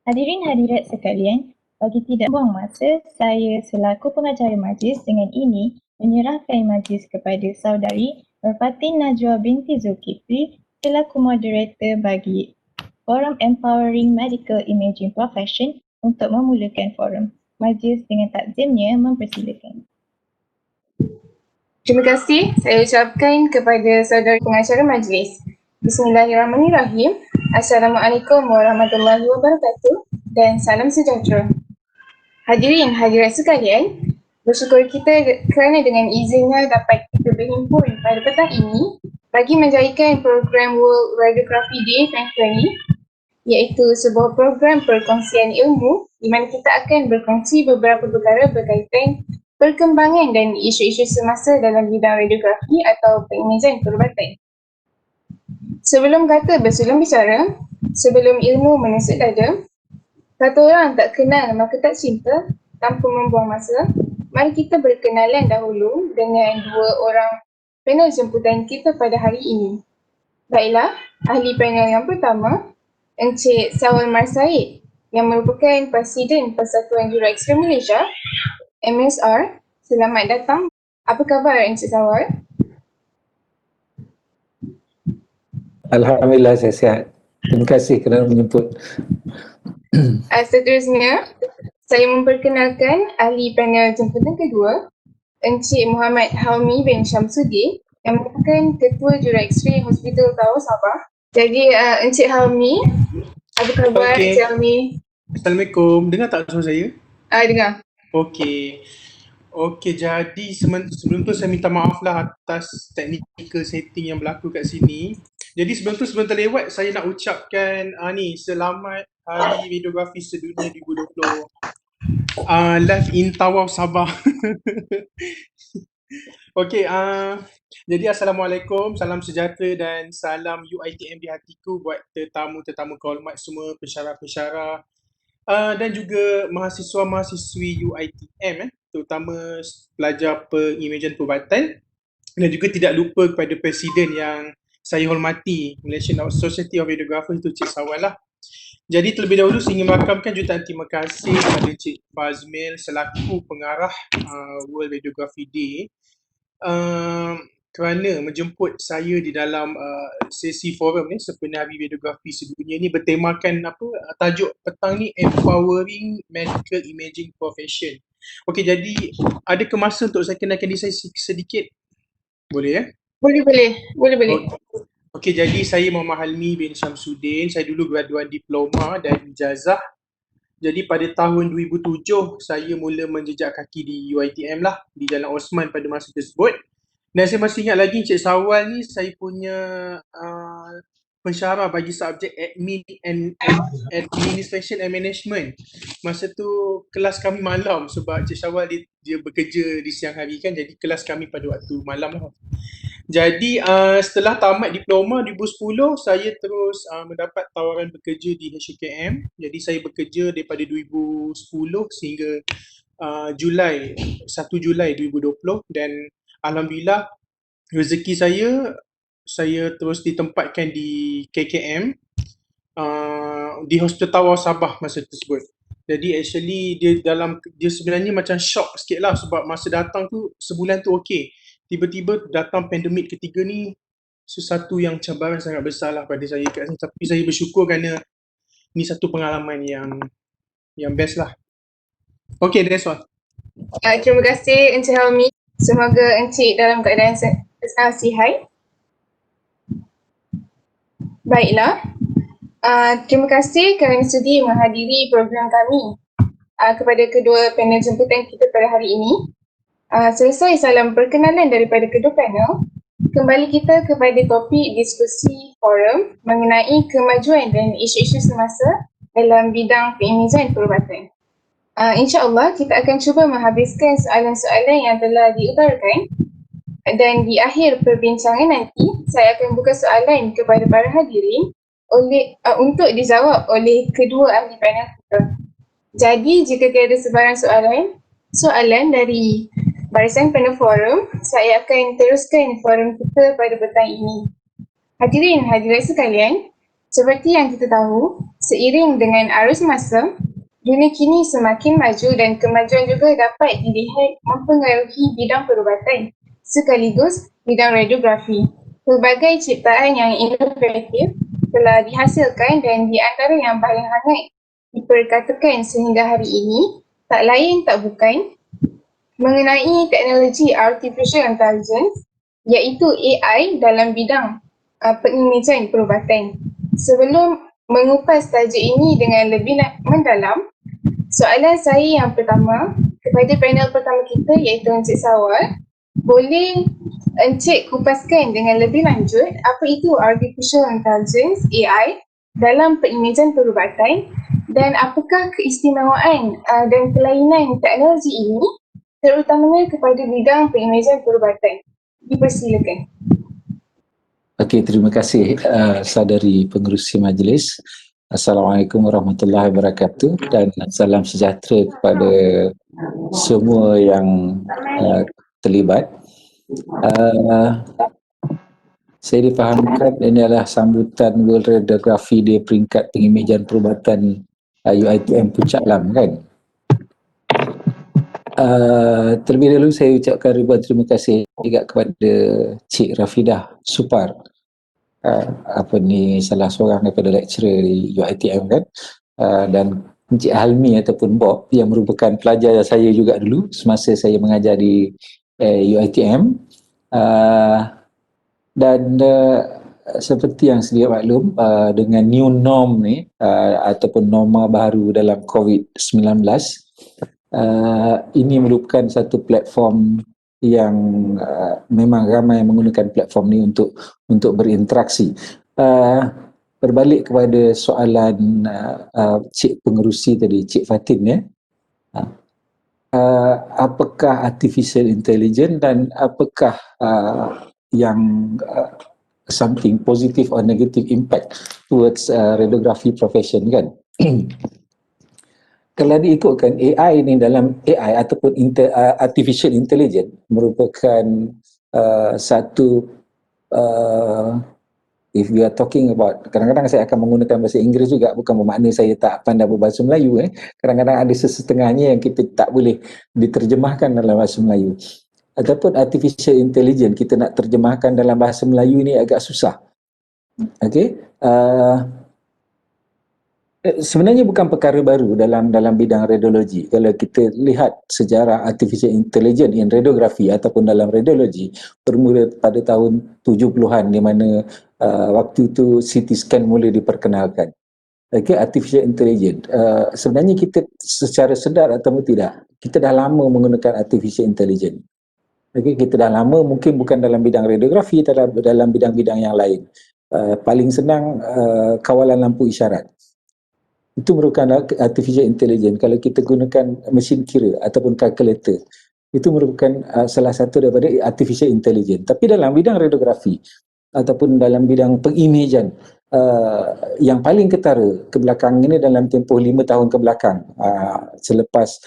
Hadirin hadirat sekalian, bagi tidak buang masa, saya selaku pengacara majlis dengan ini menyerahkan majlis kepada saudari Merfatin Najwa binti Zulkifli selaku moderator bagi Forum Empowering Medical Imaging Profession untuk memulakan forum. Majlis dengan takzimnya mempersilakan. Terima kasih saya ucapkan kepada saudara pengacara majlis. Bismillahirrahmanirrahim. Assalamualaikum warahmatullahi wabarakatuh dan salam sejahtera. Hadirin hadirat sekalian, bersyukur kita kerana dengan izinnya dapat kita berhimpun pada petang ini bagi menjadikan program World Radiography Day 2020, iaitu sebuah program perkongsian ilmu di mana kita akan berkongsi beberapa perkara berkaitan perkembangan dan isu-isu semasa dalam bidang radiografi atau pengimejan perubatan. Sebelum kata bersulung bicara, sebelum ilmu menusuk dada, kata orang tak kenal maka tak cinta. Tanpa membuang masa, mari kita berkenalan dahulu dengan dua orang panel jemputan kita pada hari ini. Baiklah, ahli panel yang pertama, Encik Sawal Marsaid yang merupakan Presiden Persatuan Juru X-ray Malaysia, MSR. Selamat datang. Apa khabar Encik Sawal? Alhamdulillah saya sihat. Terima kasih kerana menjemput. Seterusnya, saya memperkenalkan ahli panel jemputan kedua, Encik Muhammad Helmi bin Syamsuddin yang merupakan Ketua Juru X-ray Hospital Tawau Sabah. Jadi Encik Helmi, apa khabar Encik Helmi? Assalamualaikum. Dengar tak suara saya? Dengar. Okey, jadi sebelum tu saya minta maaf lah atas technical setting yang berlaku kat sini. Jadi sebelum terlewat, saya nak ucapkan selamat Hari Radiografi Sedunia 2020. Live in Tawau Sabah. Okey, jadi Assalamualaikum, salam sejahtera dan salam UiTM di hatiku buat tetamu-tetamu kehormat semua, pensyarah-pensyarah dan juga mahasiswa-mahasiswi UiTM, terutama pelajar pengimejan perubatan, dan juga tidak lupa kepada Presiden yang saya hormati, Malaysian Society of Radiographers, itu Cik Sawal lah. Jadi terlebih dahulu saya ingin merakamkan jutaan terima kasih kepada Cik Fazmil selaku pengarah World Radiography Day kerana menjemput saya di dalam sesi forum ni sempena Hari Radiografi Sedunia ni bertemakan tajuk petang ni Empowering Medical Imaging Profession. Okey, jadi ada kemasa untuk saya kenalkan diri saya sedikit? Boleh ya? Boleh. Okey, jadi saya Muhammad Helmi bin Syamsuddin. Saya dulu graduan diploma dan ijazah. Jadi pada tahun 2007 saya mula menjejak kaki di UiTM lah, di Jalan Osman pada masa tersebut. Dan saya masih ingat lagi Cik Sawal ni saya punya pensyarah bagi subjek Administration and Management. Masa tu kelas kami malam sebab Cik Sawal dia bekerja di siang hari kan, jadi kelas kami pada waktu malam lah. Jadi setelah tamat diploma 2010, saya terus mendapat tawaran bekerja di HKM. Jadi saya bekerja daripada 2010 sehingga 1 Julai 2020 dan alhamdulillah rezeki saya terus ditempatkan di KKM di Hospital Tawau Sabah masa tersebut. Jadi actually dia sebenarnya macam shock sikit lah sebab masa datang tu sebulan tu okey. Tiba-tiba datang pandemik ketiga ni, sesuatu yang cabaran sangat besar lah pada saya kat sini. Tapi saya bersyukur kerana ni satu pengalaman yang best lah. Okay, that's all. Terima kasih Encik Helmi. Semoga Encik dalam keadaan sihat. Baiklah. Terima kasih kerana sudi menghadiri program kami. Kepada kedua panel jemputan kita pada hari ini. Selesai salam perkenalan daripada kedua panel, kembali kita kepada topik diskusi forum mengenai kemajuan dan isu-isu semasa dalam bidang pengimejan perubatan. InsyaAllah kita akan cuba menghabiskan soalan-soalan yang telah diutarakan dan di akhir perbincangan nanti saya akan buka soalan kepada para hadirin untuk dijawab oleh kedua ahli panel kita. Jadi jika tiada sebarang soalan dari barisan panel forum, saya akan teruskan forum kita pada petang ini. Hadirin hadirat sekalian, seperti yang kita tahu, Seiring dengan arus masa, dunia kini semakin maju dan kemajuan juga dapat dilihat mempengaruhi bidang perubatan sekaligus bidang radiografi. Pelbagai ciptaan yang inovatif telah dihasilkan dan di antara yang paling hangat diperkatakan sehingga hari ini tak lain tak bukan mengenai teknologi artificial intelligence iaitu AI dalam bidang pengimejan perubatan. Sebelum mengupas tajuk ini dengan lebih mendalam, soalan saya yang pertama kepada panel pertama kita iaitu Encik Sawal, boleh Encik kupaskan dengan lebih lanjut apa itu Artificial Intelligence AI dalam pengimejan perubatan dan apakah keistimewaan dan kelainan teknologi ini terutamanya kepada bidang pengimejan perubatan. Dipersilakan. Okey, terima kasih saudari pengerusi majlis. Assalamualaikum warahmatullahi wabarakatuh dan salam sejahtera kepada semua yang terlibat. Saya difahamkan ini adalah sambutan World Radiography Day peringkat pengimejan perubatan UiTM Puncak Lam, kan? Terlebih dahulu saya ucapkan ribuan terima kasih juga kepada Cik Rafidah Supar, salah seorang daripada lecturer di UiTM, kan, dan Encik Halmi ataupun Bob yang merupakan pelajar saya juga dulu semasa saya mengajar di UiTM, dan seperti yang sedia maklum, dengan new norm ni ataupun norma baru dalam COVID-19, ini merupakan satu platform yang memang ramai menggunakan platform ni untuk berinteraksi. Berbalik kepada soalan Cik Pengerusi tadi, Cik Fatin, ya. Apakah artificial intelligence dan apakah yang something positive or negative impact towards radiography profession, kan? Kalau diikutkan AI ni, dalam AI ataupun artificial intelligence merupakan satu if we are talking about, kadang-kadang saya akan menggunakan bahasa Inggeris juga, bukan bermakna saya tak pandai berbahasa Melayu. Kadang-kadang ada sesetengahnya yang kita tak boleh diterjemahkan dalam bahasa Melayu. Ataupun artificial intelligence kita nak terjemahkan dalam bahasa Melayu ni agak susah. Okey, sebenarnya bukan perkara baru dalam bidang radiologi. Kalau kita lihat sejarah artificial intelligence in radiography ataupun dalam radiologi, bermula pada tahun 70-an di mana waktu itu CT scan mula diperkenalkan. Okay, artificial intelligence. Sebenarnya kita secara sedar atau tidak, kita dah lama menggunakan artificial intelligence. Okay, kita dah lama, mungkin bukan dalam bidang radiografi, dalam bidang-bidang yang lain. Paling senang kawalan lampu isyarat. Itu merupakan artificial intelligence. Kalau kita gunakan mesin kira ataupun kalkulator, itu merupakan salah satu daripada artificial intelligence. Tapi dalam bidang radiografi ataupun dalam bidang pengimejan, yang paling ketara ke belakang ini dalam tempoh 5 tahun ke belakang, selepas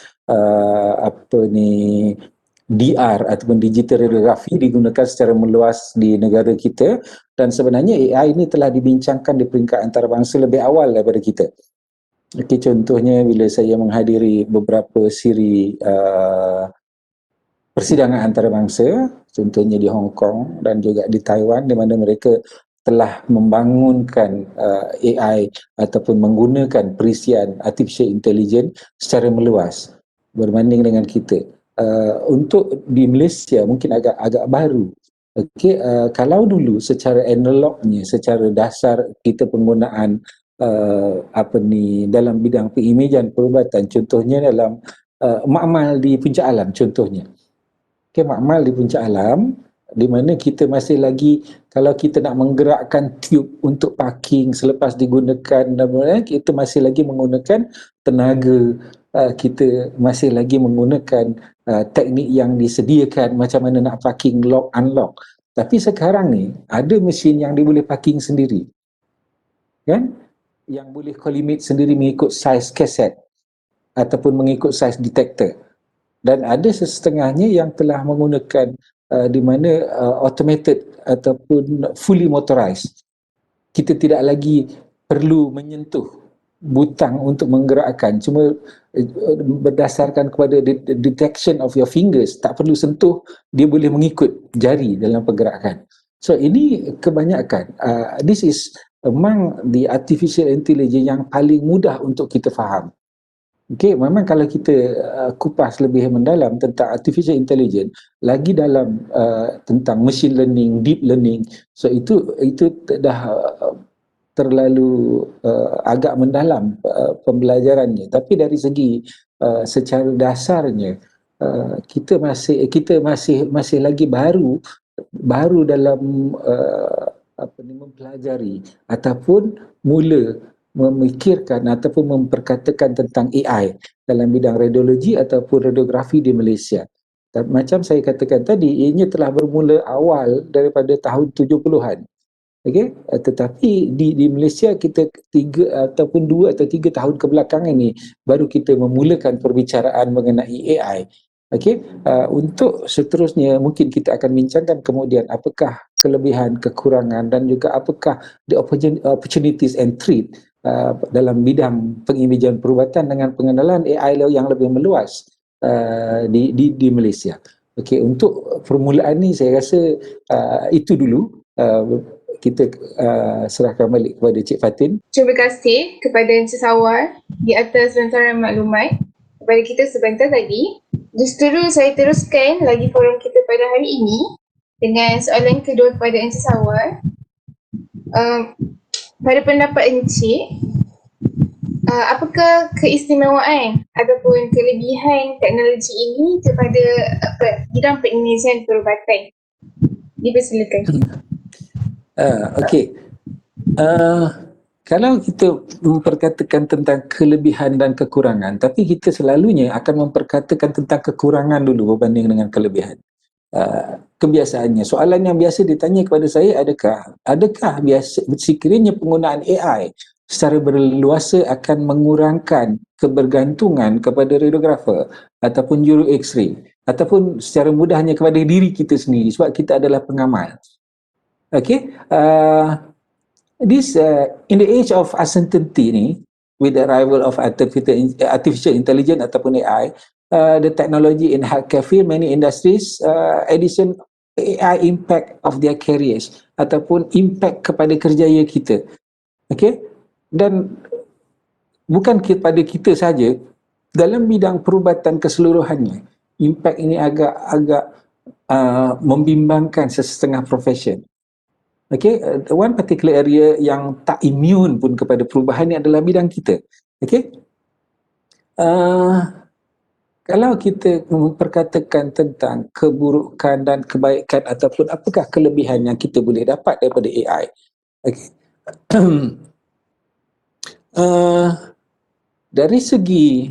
DR ataupun digital radiografi digunakan secara meluas di negara kita, dan sebenarnya AI ini telah dibincangkan di peringkat antarabangsa lebih awal daripada kita. Okay, contohnya bila saya menghadiri beberapa siri persidangan antarabangsa, contohnya di Hong Kong dan juga di Taiwan, di mana mereka telah membangunkan AI ataupun menggunakan perisian artificial intelligence secara meluas berbanding dengan kita. Untuk di Malaysia mungkin agak baru. Okay, kalau dulu secara analognya, secara dasar kita penggunaan dalam bidang pengimejan perubatan, contohnya dalam makmal di Puncak Alam, contohnya. Okay, makmal di Puncak Alam, di mana kita masih lagi, kalau kita nak menggerakkan tube untuk parking selepas digunakan, kita masih lagi menggunakan tenaga, kita masih lagi menggunakan teknik yang disediakan macam mana nak parking, lock, unlock. Tapi sekarang ni ada mesin yang dia boleh parking sendiri, kan? Yang boleh collimate sendiri mengikut saiz kaset ataupun mengikut saiz detektor. Dan ada setengahnya yang telah menggunakan di mana automated ataupun fully motorized. Kita tidak lagi perlu menyentuh butang untuk menggerakkan, cuma berdasarkan kepada detection of your fingers, tak perlu sentuh, dia boleh mengikut jari dalam pergerakan. So ini kebanyakan, this is among the artificial intelligence yang paling mudah untuk kita faham. Okey, memang kalau kita kupas lebih mendalam tentang artificial intelligence, lagi dalam tentang machine learning, deep learning, so itu dah terlalu agak mendalam pembelajarannya. Tapi dari segi secara dasarnya, kita masih lagi baru dalam mempelajari ataupun mula memikirkan ataupun memperkatakan tentang AI dalam bidang radiologi ataupun radiografi di Malaysia. Dan macam saya katakan tadi, ianya telah bermula awal daripada tahun 70-an. Okey, tetapi di Malaysia kita 2 atau 3 tahun kebelakangan ini baru kita memulakan perbicaraan mengenai AI. Okey, untuk seterusnya mungkin kita akan bincangkan kemudian apakah kelebihan, kekurangan dan juga apakah the opportunities and threat dalam bidang pengimejan perubatan dengan pengenalan AI yang lebih meluas di Malaysia. Okey, untuk permulaan ni saya rasa itu dulu. Kita serahkan balik kepada Cik Fatin. Terima kasih kepada Encik Sawar di atas lantaran maklumat kepada kita sebentar tadi. Justru saya teruskan lagi forum kita pada hari ini dengan soalan kedua kepada Encik Sawar. Pada pendapat Encik, apakah keistimewaan ataupun kelebihan teknologi ini kepada bidang pengimejan perubatan? Dipersilakan. Okey. Kalau kita memperkatakan tentang kelebihan dan kekurangan, tapi kita selalunya akan memperkatakan tentang kekurangan dulu berbanding dengan kelebihan. Kebiasaannya, soalan yang biasa ditanya kepada saya, adakah biasa sekiranya penggunaan AI secara berleluasa akan mengurangkan kebergantungan kepada radiografer ataupun juru X-ray ataupun secara mudahnya kepada diri kita sendiri sebab kita adalah pengamal. Okay, in the age of uncertainty ni, with the arrival of artificial intelligence ataupun AI, the technology in healthcare field, many industries, addition AI impact of their careers ataupun impact kepada kerjaya kita. Okay, dan bukan kepada kita saja, dalam bidang perubatan keseluruhannya, impact ini agak membimbangkan sesetengah profession. Okay, one particular area yang tak immune pun kepada perubahan ini adalah bidang kita. Okay, kalau kita memperkatakan tentang keburukan dan kebaikan ataupun apakah kelebihan yang kita boleh dapat daripada AI. Okay. Dari segi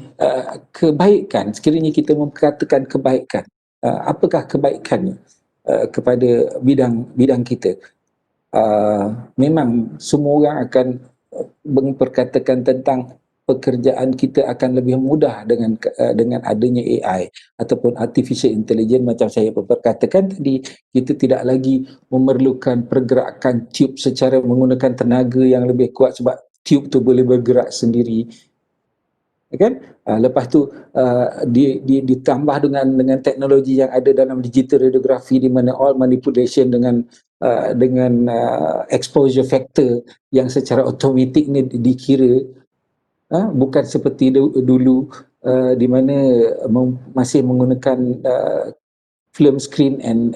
kebaikan, sekiranya kita memperkatakan kebaikan, apakah kebaikannya kepada bidang kita? Memang semua orang akan memperkatakan tentang pekerjaan kita akan lebih mudah dengan adanya AI ataupun artificial intelligence. Macam saya berkatakan tadi, kita tidak lagi memerlukan pergerakan tube secara menggunakan tenaga yang lebih kuat sebab tube tu boleh bergerak sendiri, kan? Lepas tu ditambah dengan teknologi yang ada dalam digital radiografi di mana all manipulation dengan exposure factor yang secara automatik ni dikira, bukan seperti dulu di mana masih menggunakan film screen and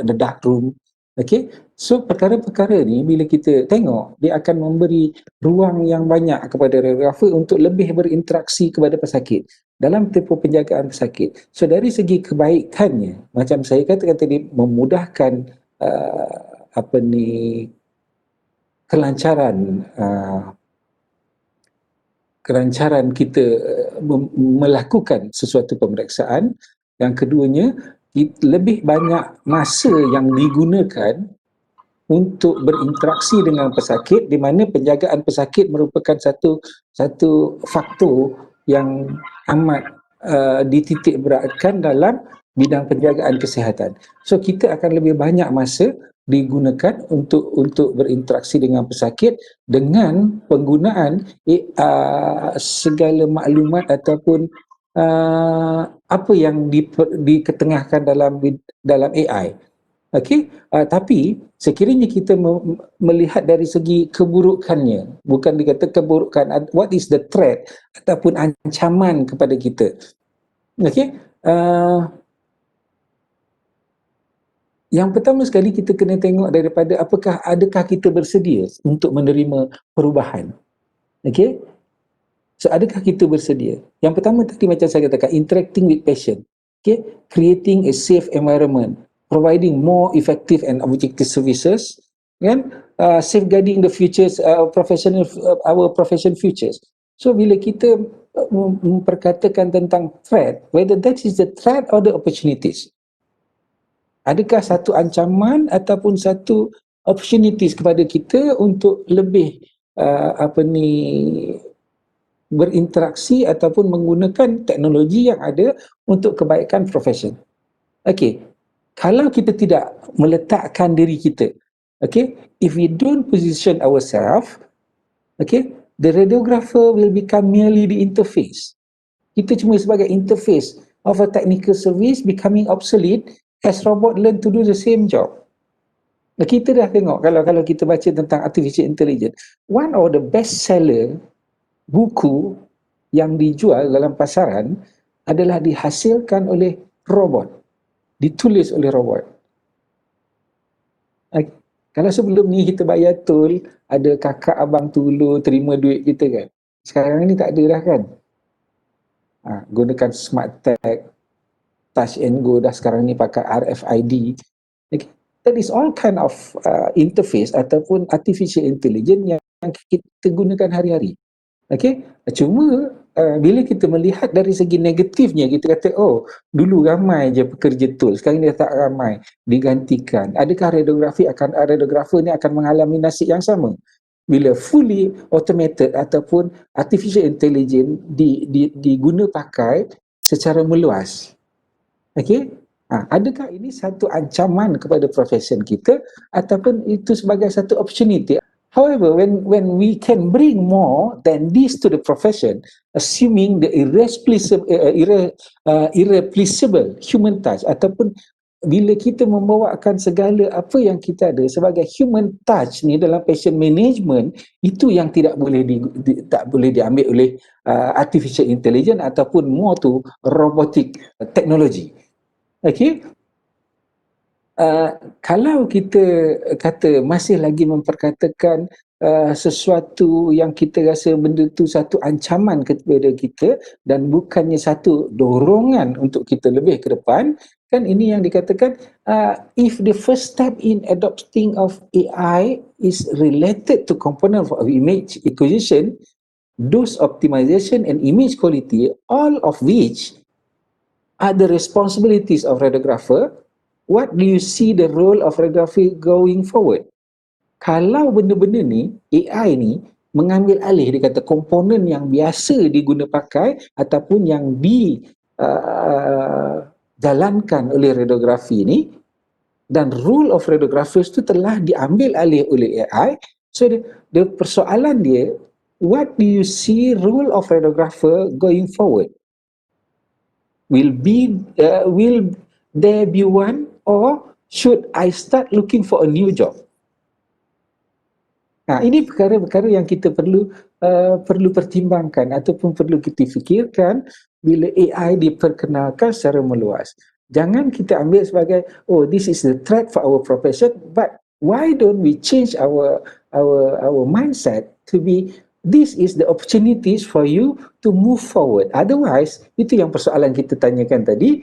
the dark room. Okay, so perkara-perkara ni bila kita tengok, dia akan memberi ruang yang banyak kepada radiografer untuk lebih berinteraksi kepada pesakit dalam tempoh penjagaan pesakit. So dari segi kebaikannya, macam saya katakan tadi, memudahkan kelancaran kita melakukan sesuatu pemeriksaan. Yang keduanya, lebih banyak masa yang digunakan untuk berinteraksi dengan pesakit, di mana penjagaan pesakit merupakan satu faktor yang amat dititik beratkan dalam bidang penjagaan kesihatan. So kita akan lebih banyak masa digunakan untuk berinteraksi dengan pesakit dengan penggunaan segala maklumat ataupun apa yang diketengahkan dalam AI. Okey, tapi sekiranya kita melihat dari segi keburukannya, bukan dikata keburukan, what is the threat ataupun ancaman kepada kita. Okey, yang pertama sekali kita kena tengok daripada adakah kita bersedia untuk menerima perubahan. Okey, so adakah kita bersedia? Yang pertama tadi macam saya katakan, interacting with patient. Okay, creating a safe environment, providing more effective and objective services, kan? Safeguarding the futures, our profession futures. So bila kita memperkatakan tentang threat, whether that is the threat or the opportunities, adakah satu ancaman ataupun satu opportunities kepada kita untuk lebih berinteraksi ataupun menggunakan teknologi yang ada untuk kebaikan profesion. Okey, kalau kita tidak meletakkan diri kita, okey, if we don't position ourselves, okey, the radiographer will become merely the interface. Kita cuma sebagai interface of a technical service becoming obsolete as robot learn to do the same job. Kita dah tengok kalau kita baca tentang artificial intelligence, one of the best seller buku yang dijual dalam pasaran adalah dihasilkan oleh robot, ditulis oleh robot. Kalau sebelum ni kita bayar tol, ada kakak abang tolong terima duit kita kan. Sekarang ni tak ada dah kan. Gunakan smart tag, touch and go, dah sekarang ni pakai RFID. That is all kind of interface ataupun artificial intelligence yang kita gunakan hari-hari. Okey, cuma bila kita melihat dari segi negatifnya, kita kata dulu ramai je pekerja tol, sekarang ni tak ramai, digantikan. Adakah radiografer ni akan mengalami nasib yang sama bila fully automated ataupun artificial intelligence diguna pakai secara meluas? Okey, adakah ini satu ancaman kepada profesion kita ataupun itu sebagai satu opportunity? However, when we can bring more than this to the profession, assuming the irreplaceable human touch, ataupun bila kita membawakan segala apa yang kita ada sebagai human touch ni dalam patient management, itu yang tak boleh diambil oleh artificial intelligence ataupun more to robotic technology. Okay. Kalau kita kata masih lagi memperkatakan sesuatu yang kita rasa benda tu satu ancaman kepada kita dan bukannya satu dorongan untuk kita lebih ke depan, kan ini yang dikatakan if the first step in adopting of AI is related to component of image acquisition, dose optimization and image quality, all of which are the responsibilities of radiographer, what do you see the role of radiography going forward? Kalau benda-benda ni, AI ni mengambil alih, dia kata komponen yang biasa diguna pakai ataupun yang dijalankan oleh radiografi ni, dan role of radiographers tu telah diambil alih oleh AI. So the persoalan dia, what do you see role of radiographer going forward? Will there be one, or should I start looking for a new job? Ini perkara-perkara yang kita perlu pertimbangkan ataupun perlu kita fikirkan bila AI diperkenalkan secara meluas. Jangan kita ambil sebagai this is the threat for our profession, but why don't we change our mindset to be this is the opportunities for you to move forward. Otherwise, itu yang persoalan kita tanyakan tadi,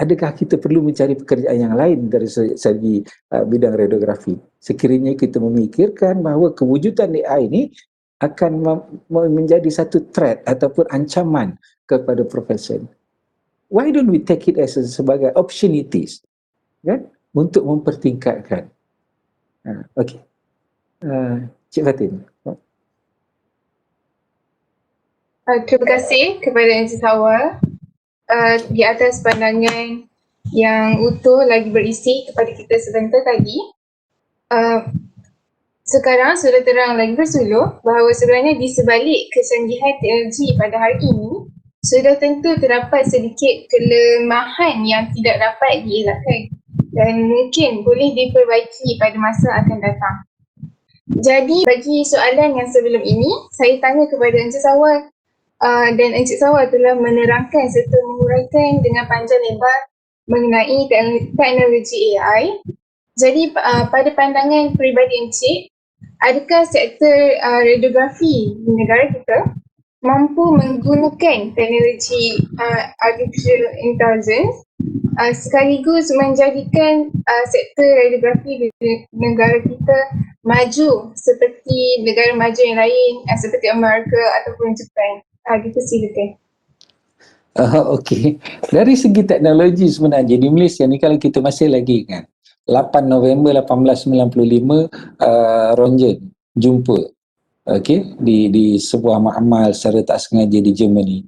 adakah kita perlu mencari pekerjaan yang lain dari segi bidang radiografi? Sekiranya kita memikirkan bahawa kewujudan AI ini akan menjadi satu threat ataupun ancaman kepada profesion. Why don't we take it as sebagai opportunities, kan, untuk mempertingkatkan? Okey, Cik Fatin. Terima kasih kepada Encik Hawa di atas pandangan yang utuh lagi berisi kepada kita sebentar tadi. Sekarang sudah terang lagi bersuluh bahawa sebenarnya di sebalik kecanggihan teknologi pada hari ini, sudah tentu terdapat sedikit kelemahan yang tidak dapat dielakkan dan mungkin boleh diperbaiki pada masa akan datang. Jadi bagi soalan yang sebelum ini, saya tanya kepada Encik Sawal dan Encik Sawal telah menerangkan serta menguraikan dengan panjang lebar mengenai teknologi AI. Jadi pada pandangan peribadi Encik, adakah sektor radiografi di negara kita mampu menggunakan teknologi artificial intelligence sekaligus menjadikan sektor radiografi di negara kita maju seperti negara maju yang lain seperti Amerika ataupun Jepun. Gitu silakan. Okey. Dari segi teknologi sebenarnya di Malaysia ni kalau kita masih lagi kan 8 November 1895 Ronjen jumpa di sebuah makmal secara tak sengaja di Germany.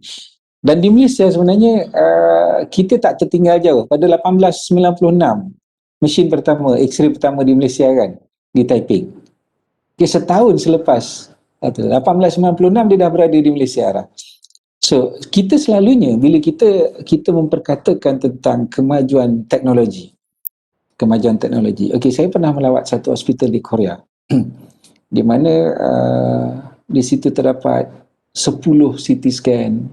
Dan di Malaysia sebenarnya kita tak tertinggal jauh. Pada 1896 mesin pertama, X-ray pertama di Malaysia kan, di Taiping. Setahun selepas 1896 dia dah berada di Malaysia dah. So, kita selalunya bila kita memperkatakan tentang kemajuan teknologi. Okey, saya pernah melawat satu hospital di Korea. Di mana di situ terdapat 10 CT scan,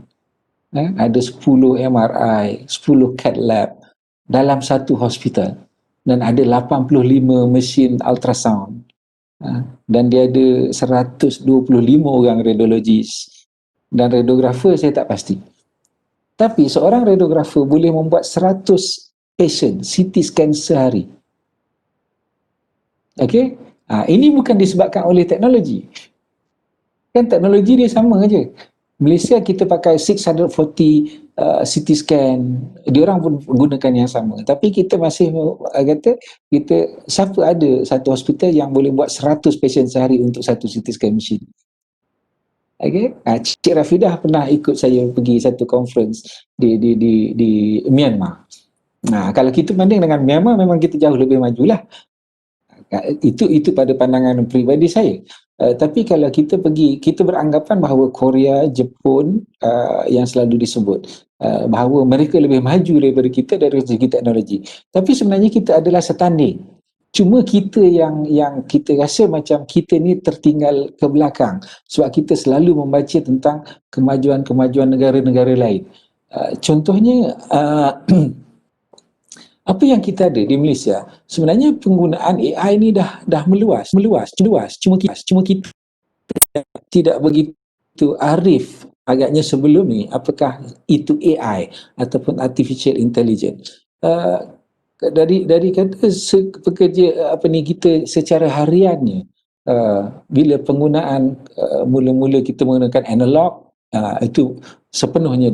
ada 10 MRI, 10 CAT lab dalam satu hospital dan ada 85 mesin ultrasound. Dan dia ada 125 orang radiologis dan radiografer saya tak pasti. Tapi seorang radiografer boleh membuat 100 patient CT scan sehari. Okey? Ini bukan disebabkan oleh teknologi. Kan teknologi dia sama aja. Malaysia kita pakai 640 CT scan, diorang pun gunakan yang sama. Tapi kita masih kata siapa ada satu hospital yang boleh buat 100 patient sehari untuk satu CT scan machine. Okay. Cik Rafidah pernah ikut saya pergi satu conference di Myanmar. Kalau kita banding dengan Myanmar memang kita jauh lebih majulah. Itu pada pandangan peribadi saya. Tapi kalau kita beranggapan bahawa Korea, Jepun yang selalu disebut bahawa mereka lebih maju daripada kita dari segi teknologi. Tapi sebenarnya kita adalah setanding. Cuma kita yang kita rasa macam kita ni tertinggal ke belakang sebab kita selalu membaca tentang kemajuan-kemajuan negara-negara lain. Contohnya apa yang kita ada di Malaysia, sebenarnya penggunaan AI ni dah meluas. Cuma kita tidak begitu arif agaknya sebelum ni apakah itu AI ataupun artificial intelligence. Dari kata pekerja kita secara hariannya, bila penggunaan mula-mula kita menggunakan analog, itu sepenuhnya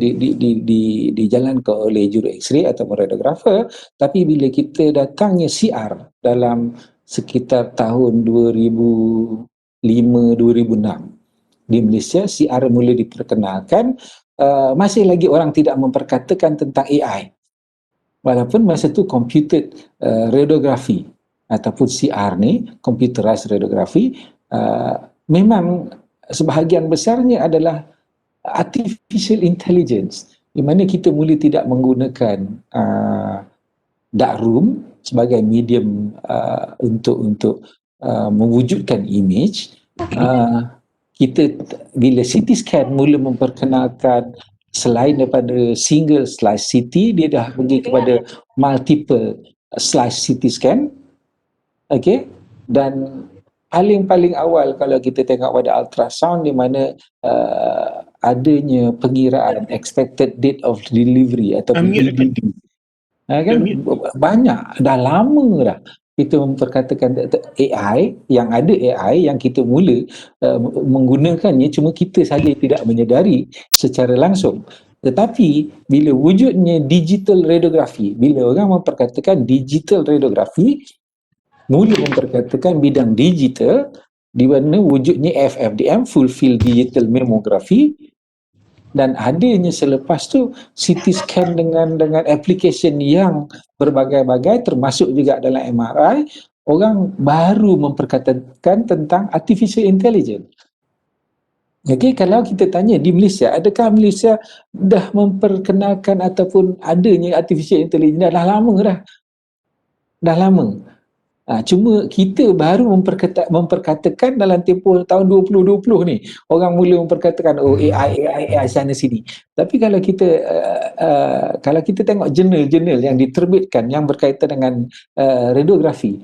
dijalankan oleh juru X-ray atau radiografer. Tapi bila kita datangnya CR dalam sekitar tahun 2005-2006 di Malaysia, CR mula diperkenalkan, masih lagi orang tidak memperkatakan tentang AI. Walaupun masa tu computed radiography ataupun CR ni, computerized radiography, memang sebahagian besarnya adalah artificial intelligence, di mana kita mula tidak menggunakan dark room sebagai medium untuk mewujudkan image. Kita bila CT scan mula memperkenalkan, selain daripada single slice CT, dia dah pergi kepada multiple slice CT scan. Okey, dan paling awal kalau kita tengok pada ultrasound, di mana adanya pengiraan expected date of delivery ataupun EDD. Kan banyak, dah lama dah kita memperkatakan AI, yang kita mula menggunakannya, cuma kita saja tidak menyedari secara langsung. Tetapi bila wujudnya digital radiografi, bila orang memperkatakan digital radiografi, mula memperkatakan bidang digital, di mana wujudnya FFDM, full field digital mammography, dan adanya selepas tu CT scan dengan application yang berbagai-bagai termasuk juga dalam MRI, orang baru memperkatakan tentang artificial intelligence. Okey, kalau kita tanya di Malaysia, adakah Malaysia dah memperkenalkan ataupun adanya artificial intelligence? Dah lama dah. Dah lama. Cuma kita baru memperkatakan dalam tempoh tahun 2020 ni. Orang mula memperkatakan AI sana sini. Tapi kalau kita tengok jurnal-jurnal yang diterbitkan yang berkaitan dengan radiografi,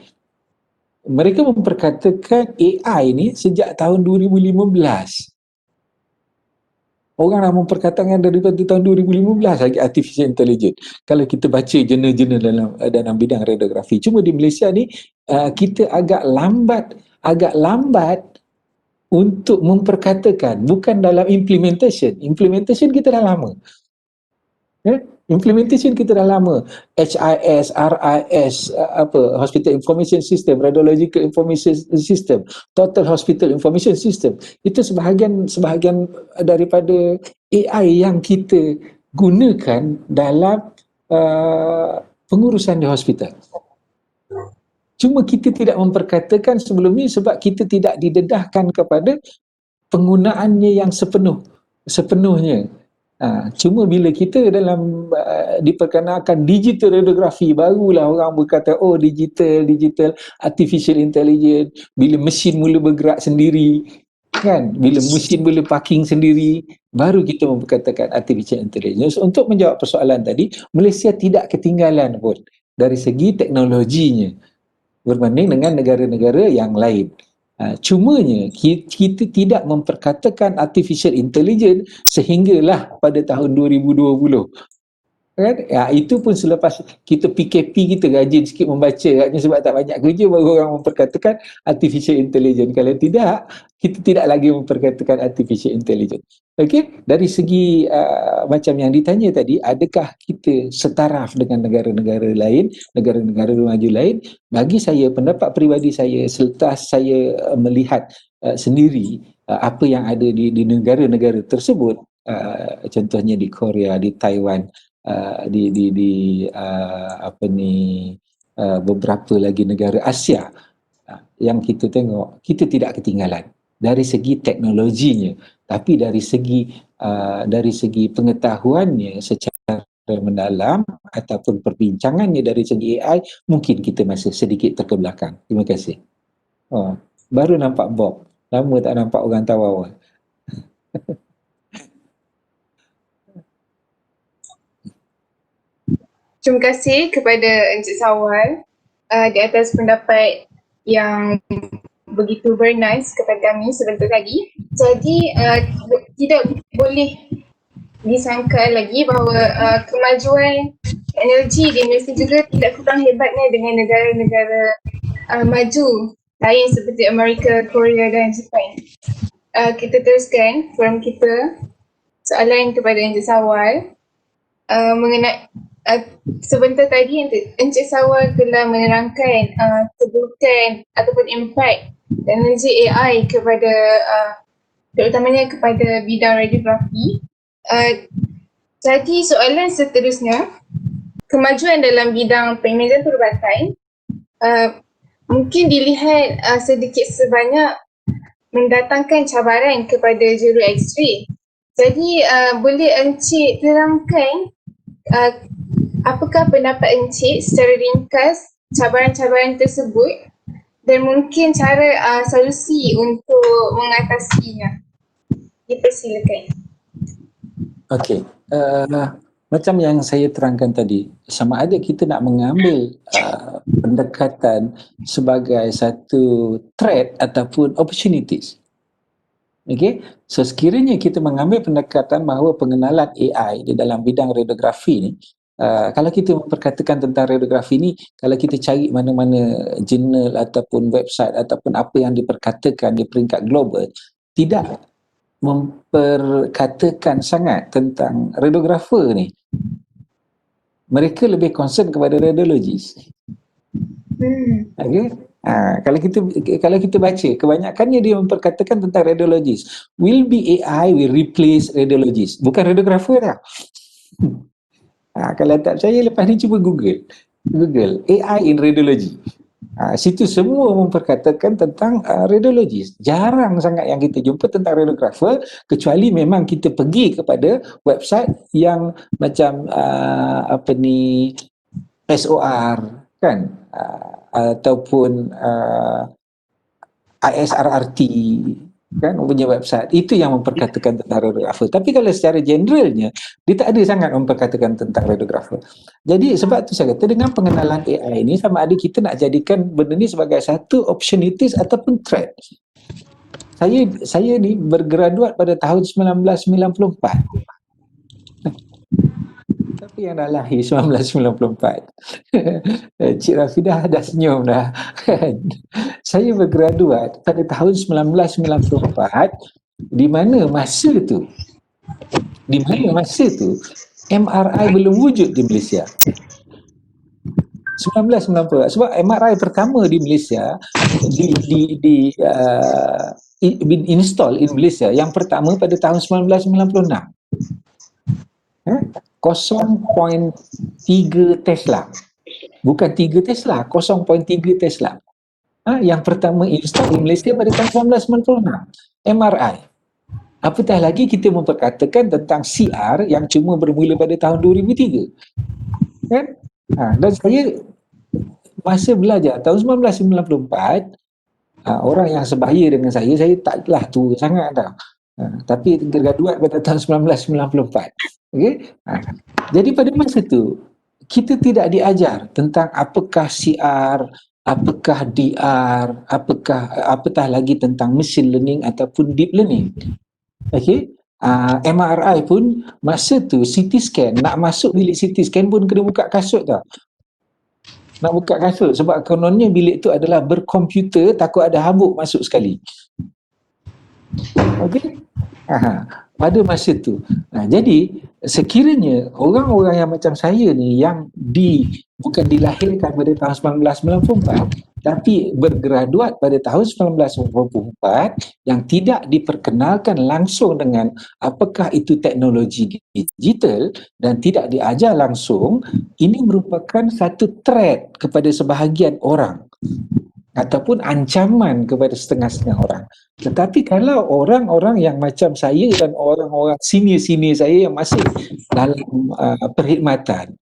mereka memperkatakan AI ni sejak tahun 2015. Orang dah memperkatakan daripada tahun 2015 lagi artificial intelligence. Kalau kita baca jurnal-jurnal dalam bidang radiografi. Cuma di Malaysia ni kita agak lambat untuk memperkatakan, bukan dalam implementation. Implementation kita dah lama. Implementation kita dah lama. HIS, RIS, Hospital Information System, Radiological Information System, Total Hospital Information System. Itu sebahagian daripada AI yang kita gunakan dalam pengurusan di hospital. Cuma kita tidak memperkatakan sebelum ni sebab kita tidak didedahkan kepada penggunaannya yang sepenuhnya. Cuma bila kita dalam diperkenalkan digital radiografi, barulah orang berkata digital artificial intelligence, bila mesin mula bergerak sendiri kan, bila mesin mula parking sendiri, baru kita memperkatakan artificial intelligence. Untuk menjawab persoalan tadi, Malaysia tidak ketinggalan pun dari segi teknologinya berbanding dengan negara-negara yang lain. Cumanya kita tidak memperkatakan artificial intelligence sehinggalah pada tahun 2020 kan? Itu pun selepas kita PKP, kita rajin sikit membaca katnya, sebab tak banyak kerja baru orang memperkatakan artificial intelligence. Kalau tidak, kita tidak lagi memperkatakan artificial intelligence. Okey, dari segi macam yang ditanya tadi, adakah kita setaraf dengan negara-negara lain, negara-negara maju lain? Bagi saya, pendapat peribadi saya selepas saya melihat sendiri apa yang ada di negara-negara tersebut, contohnya di Korea, di Taiwan, beberapa lagi negara Asia, yang kita tengok, kita tidak ketinggalan dari segi teknologinya, tapi dari segi pengetahuannya secara mendalam ataupun perbincangannya dari segi AI, mungkin kita masih sedikit terkebelakang. Terima kasih. Baru nampak Bob, lama tak nampak orang Tawau. Terima kasih kepada Encik Sawal di atas pendapat yang begitu very nice kepada kami sebentar tadi. Jadi tidak boleh disangka lagi bahawa kemajuan teknologi di Malaysia juga tidak kurang hebatnya dengan negara-negara maju lain seperti Amerika, Korea dan Jepun. Kita teruskan forum kita. Soalan kepada Encik Sawal mengenai sebentar tadi Encik Sawal telah menerangkan keburukan ataupun impak teknologi AI kepada terutamanya kepada bidang radiografi. Jadi soalan seterusnya, kemajuan dalam bidang pengimejan perubatan mungkin dilihat sedikit sebanyak mendatangkan cabaran kepada juru X-ray. Jadi boleh Encik terangkan apakah pendapat Encik secara ringkas cabaran-cabaran tersebut dan mungkin cara solusi untuk mengatasinya? Dipersilakan. Okey, macam yang saya terangkan tadi, sama ada kita nak mengambil pendekatan sebagai satu threat ataupun opportunities. Okey, so sekiranya kita mengambil pendekatan bahawa pengenalan AI di dalam bidang radiografi ni, kalau kita memperkatakan tentang radiografi ni, kalau kita cari mana-mana jurnal ataupun website ataupun apa yang diperkatakan di peringkat global, tidak memperkatakan sangat tentang radiografer ni. Mereka lebih concern kepada radiologis. Okay? Kalau kita baca, kebanyakannya dia memperkatakan tentang radiologis. Will be AI will replace radiologis. Bukan radiografer tau. Kalau tak percaya, lepas ni cuba Google AI in radiology. Situ semua memperkatakan tentang radiologis. Jarang sangat yang kita jumpa tentang radiografer, kecuali memang kita pergi kepada website yang macam SOR kan, ataupun ISRRT kan, punya website. Itu yang memperkatakan tentang radiografer. Tapi kalau secara generalnya, dia tak ada sangat memperkatakan tentang radiografer. Jadi sebab tu saya kata, dengan pengenalan AI ni, sama ada kita nak jadikan benda ni sebagai satu opportunities ataupun threat. Saya ni bergraduat pada tahun 1994. Tapi yang dah lahir 1994. Cik Rafidah dah senyum dah. Saya bergraduat pada tahun 1994, di mana masa tu MRI belum wujud di Malaysia. 1994. Sebab MRI pertama di Malaysia install in Malaysia yang pertama pada tahun 1996. 0.3 Tesla. Bukan 3 Tesla, 0.3 Tesla. Yang pertama install di Malaysia pada tahun 1996. MRI. Apatah lagi kita memperkatakan tentang CR yang cuma bermula pada tahun 2003. Kan? Dan saya masa belajar tahun 1994, orang yang sebaya dengan saya taklah tua sangat dah. Tapi graduat pada tahun 1994. Okay? Jadi pada masa tu kita tidak diajar tentang apakah CR, apakah DR, apatah lagi tentang machine learning ataupun deep learning. Okay? MRI pun masa tu CT scan, nak masuk bilik CT scan pun kena buka kasut tau. Nak buka kasut sebab kononnya bilik tu adalah berkomputer, takut ada habuk masuk sekali. Okey? Pada masa tu. Jadi sekiranya orang-orang yang macam saya ni yang bukan dilahirkan pada tahun 1994 tapi bergraduat pada tahun 1994, yang tidak diperkenalkan langsung dengan apakah itu teknologi digital dan tidak diajar langsung, ini merupakan satu threat kepada sebahagian orang ataupun ancaman kepada setengah-setengah orang. Tetapi kalau orang-orang yang macam saya dan orang-orang senior-senior saya yang masih dalam perkhidmatan,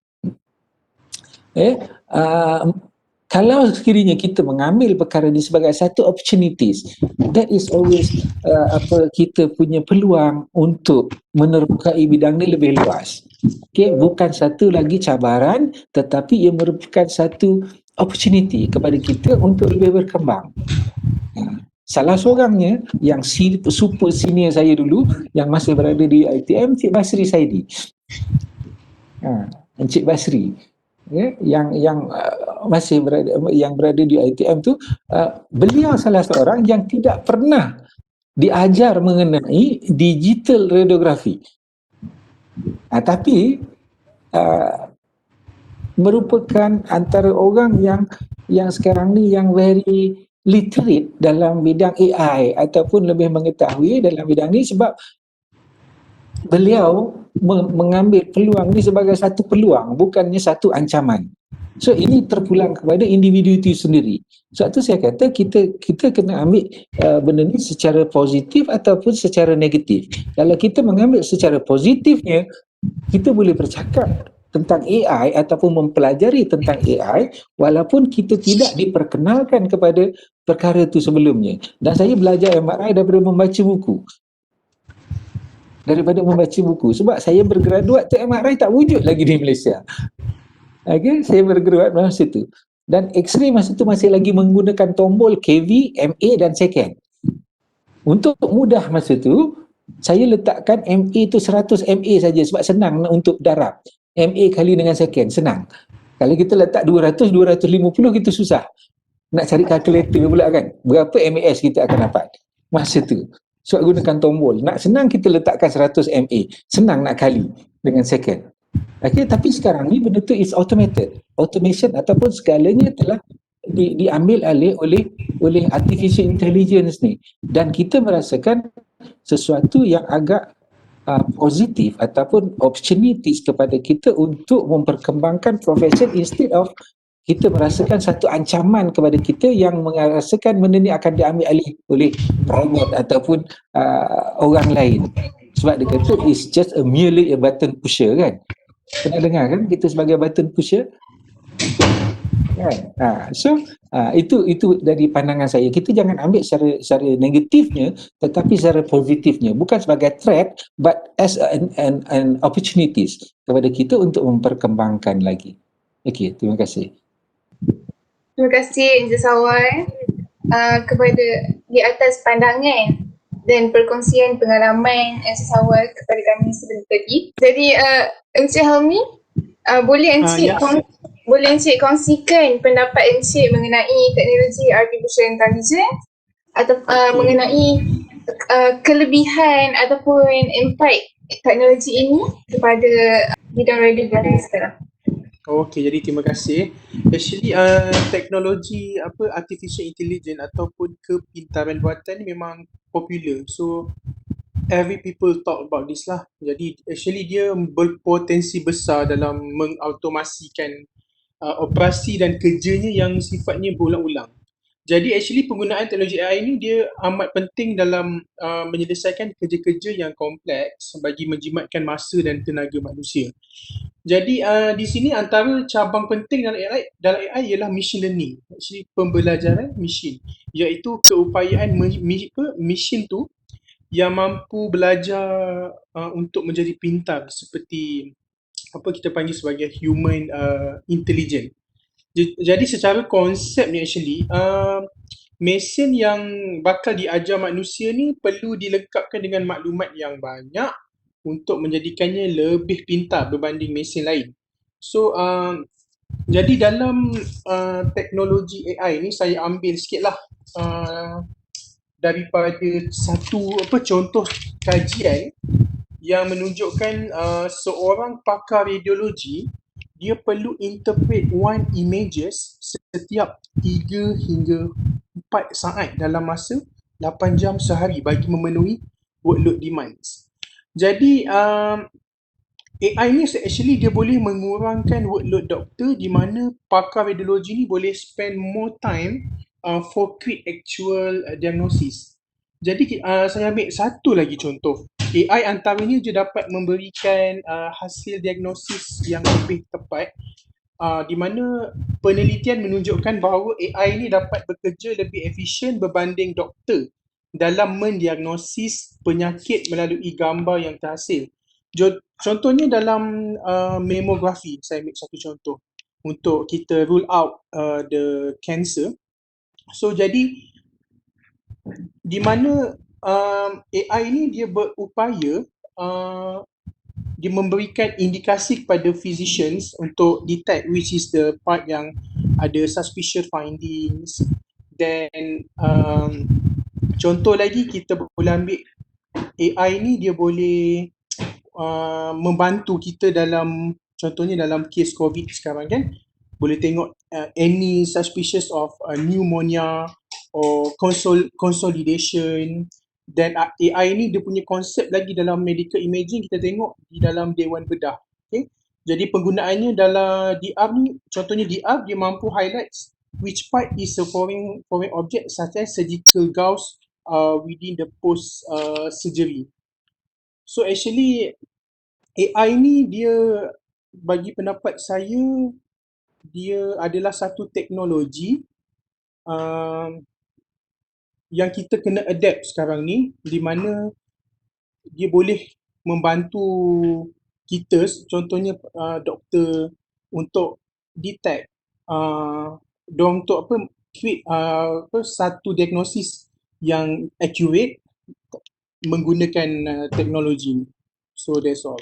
kalau sekiranya kita mengambil perkara ini sebagai satu opportunities, that is always kita punya peluang untuk menerokai bidang ni lebih luas. Okay? Bukan satu lagi cabaran, tetapi ia merupakan satu opportunity kepada kita untuk lebih berkembang. Salah seorangnya yang super senior saya dulu yang masih berada di ITM, Cik Basri Saidi. Encik Basri, yang masih berada di ITM tu, beliau salah seorang yang tidak pernah diajar mengenai digital radiografi. Tapi merupakan antara orang yang sekarang ni yang very literate dalam bidang AI ataupun lebih mengetahui dalam bidang ni, sebab beliau mengambil peluang ni sebagai satu peluang, bukannya satu ancaman. So ini terpulang kepada individu itu sendiri. Sebab tu saya kata kita kena ambil benda ni secara positif ataupun secara negatif. Kalau kita mengambil secara positifnya, kita boleh bercakap tentang AI ataupun mempelajari tentang AI walaupun kita tidak diperkenalkan kepada perkara itu sebelumnya. Dan saya belajar MRI daripada membaca buku. Sebab saya bergraduat tu MRI tak wujud lagi di Malaysia. Okay? Saya bergraduat masa itu. Dan X-ray masa itu masih lagi menggunakan tombol KV, MA dan second. Untuk mudah masa itu, saya letakkan MA tu 100 MA saja sebab senang untuk darab. MA kali dengan second, senang. Kalau kita letak 200, 250 kita susah. Nak cari kalkulator pula kan. Berapa MAS kita akan dapat masa tu. Sebab gunakan tombol. Nak senang kita letakkan 100 MA. Senang nak kali dengan second. Okay, tapi sekarang ni benda tu is automated. Automation ataupun segalanya telah diambil alih oleh artificial intelligence ni, dan kita merasakan sesuatu yang agak positif ataupun opportunities kepada kita untuk memperkembangkan profession, instead of kita merasakan satu ancaman kepada kita yang merasakan benda ni akan diambil alih oleh robot ataupun orang lain. Sebab dia kata it's just merely a button pusher kan. Pernah dengar kan kita sebagai button pusher? Kan? Itu dari pandangan saya. Kita jangan ambil secara negatifnya, tetapi secara positifnya, bukan sebagai threat but as an opportunities kepada kita untuk memperkembangkan lagi. Okey, terima kasih. Terima kasih Encik Sawal kepada di atas pandangan dan perkongsian pengalaman Encik Sawal kepada kami sebentar tadi. Jadi Encik Helmi, boleh Encik kongsikan pendapat Encik mengenai teknologi artificial intelligence atau mengenai kelebihan ataupun impact teknologi ini kepada bidang radiografi sekarang. Okey, jadi terima kasih. Actually teknologi artificial intelligence ataupun kepintaran buatan ni memang popular. So every people talk about this lah. Jadi actually dia berpotensi besar dalam mengautomasikan operasi dan kerjanya yang sifatnya berulang-ulang. Jadi actually penggunaan teknologi AI ni dia amat penting dalam menyelesaikan kerja-kerja yang kompleks bagi menjimatkan masa dan tenaga manusia. Jadi di sini antara cabang penting dalam AI ialah machine learning, actually pembelajaran mesin, iaitu keupayaan mesin tu yang mampu belajar untuk menjadi pintar seperti apa kita panggil sebagai human intelligent. Jadi secara konsep ni actually mesin yang bakal diajar manusia ni perlu dilengkapkan dengan maklumat yang banyak untuk menjadikannya lebih pintar berbanding mesin lain. So jadi dalam teknologi AI ni saya ambil sikitlah daripada satu contoh kajian yang menunjukkan seorang pakar radiologi dia perlu interpret one images setiap 3 hingga 4 saat dalam masa 8 jam sehari bagi memenuhi workload demands. Jadi AI ni actually dia boleh mengurangkan workload doktor di mana pakar radiologi ni boleh spend more time for quick actual diagnosis. Jadi saya ambil satu lagi contoh. AI antaranya dia dapat memberikan hasil diagnosis yang lebih tepat di mana penelitian menunjukkan bahawa AI ni dapat bekerja lebih efisien berbanding doktor dalam mendiagnosis penyakit melalui gambar yang terhasil. Contohnya dalam mamografi, saya ambil satu contoh untuk kita rule out the cancer. So jadi di mana AI ni dia berupaya dia memberikan indikasi kepada physicians untuk detect which is the part yang ada suspicious findings. Dan contoh lagi kita boleh ambil AI ni dia boleh membantu kita dalam contohnya dalam kes COVID sekarang kan, boleh tengok any suspicious of pneumonia or consolidation. Dan AI ni dia punya konsep lagi dalam medical imaging kita tengok di dalam Dewan Bedah. Okay? Jadi penggunaannya dalam DR ni, contohnya DR dia mampu highlight which part is a foreign object such as surgical gauze within the post surgery. So actually AI ni dia bagi pendapat saya dia adalah satu teknologi yang kita kena adapt sekarang ni, di mana dia boleh membantu kita, contohnya doktor untuk detect untuk create satu diagnosis yang accurate menggunakan teknologi. So that's all.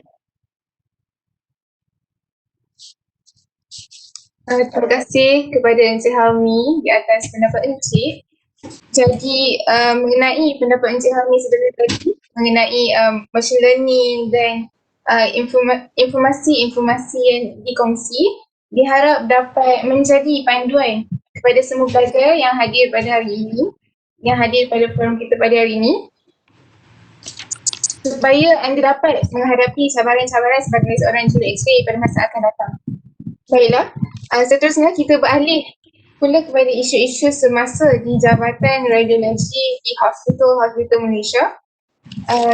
Terima kasih kepada Encik Helmi di atas pendapat Encik. Jadi mengenai pendapat Encik Helmi sebentar tadi mengenai machine learning dan informasi-informasi yang dikongsi, diharap dapat menjadi panduan kepada kepada semua pelajar yang hadir pada hari ini, yang hadir pada forum kita pada hari ini, supaya anda dapat menghadapi cabaran-cabaran sebagai seorang juru X-ray pada masa akan datang. Baiklah, seterusnya kita beralih pula kepada isu-isu semasa di Jabatan Radiologi di Hospital Malaysia.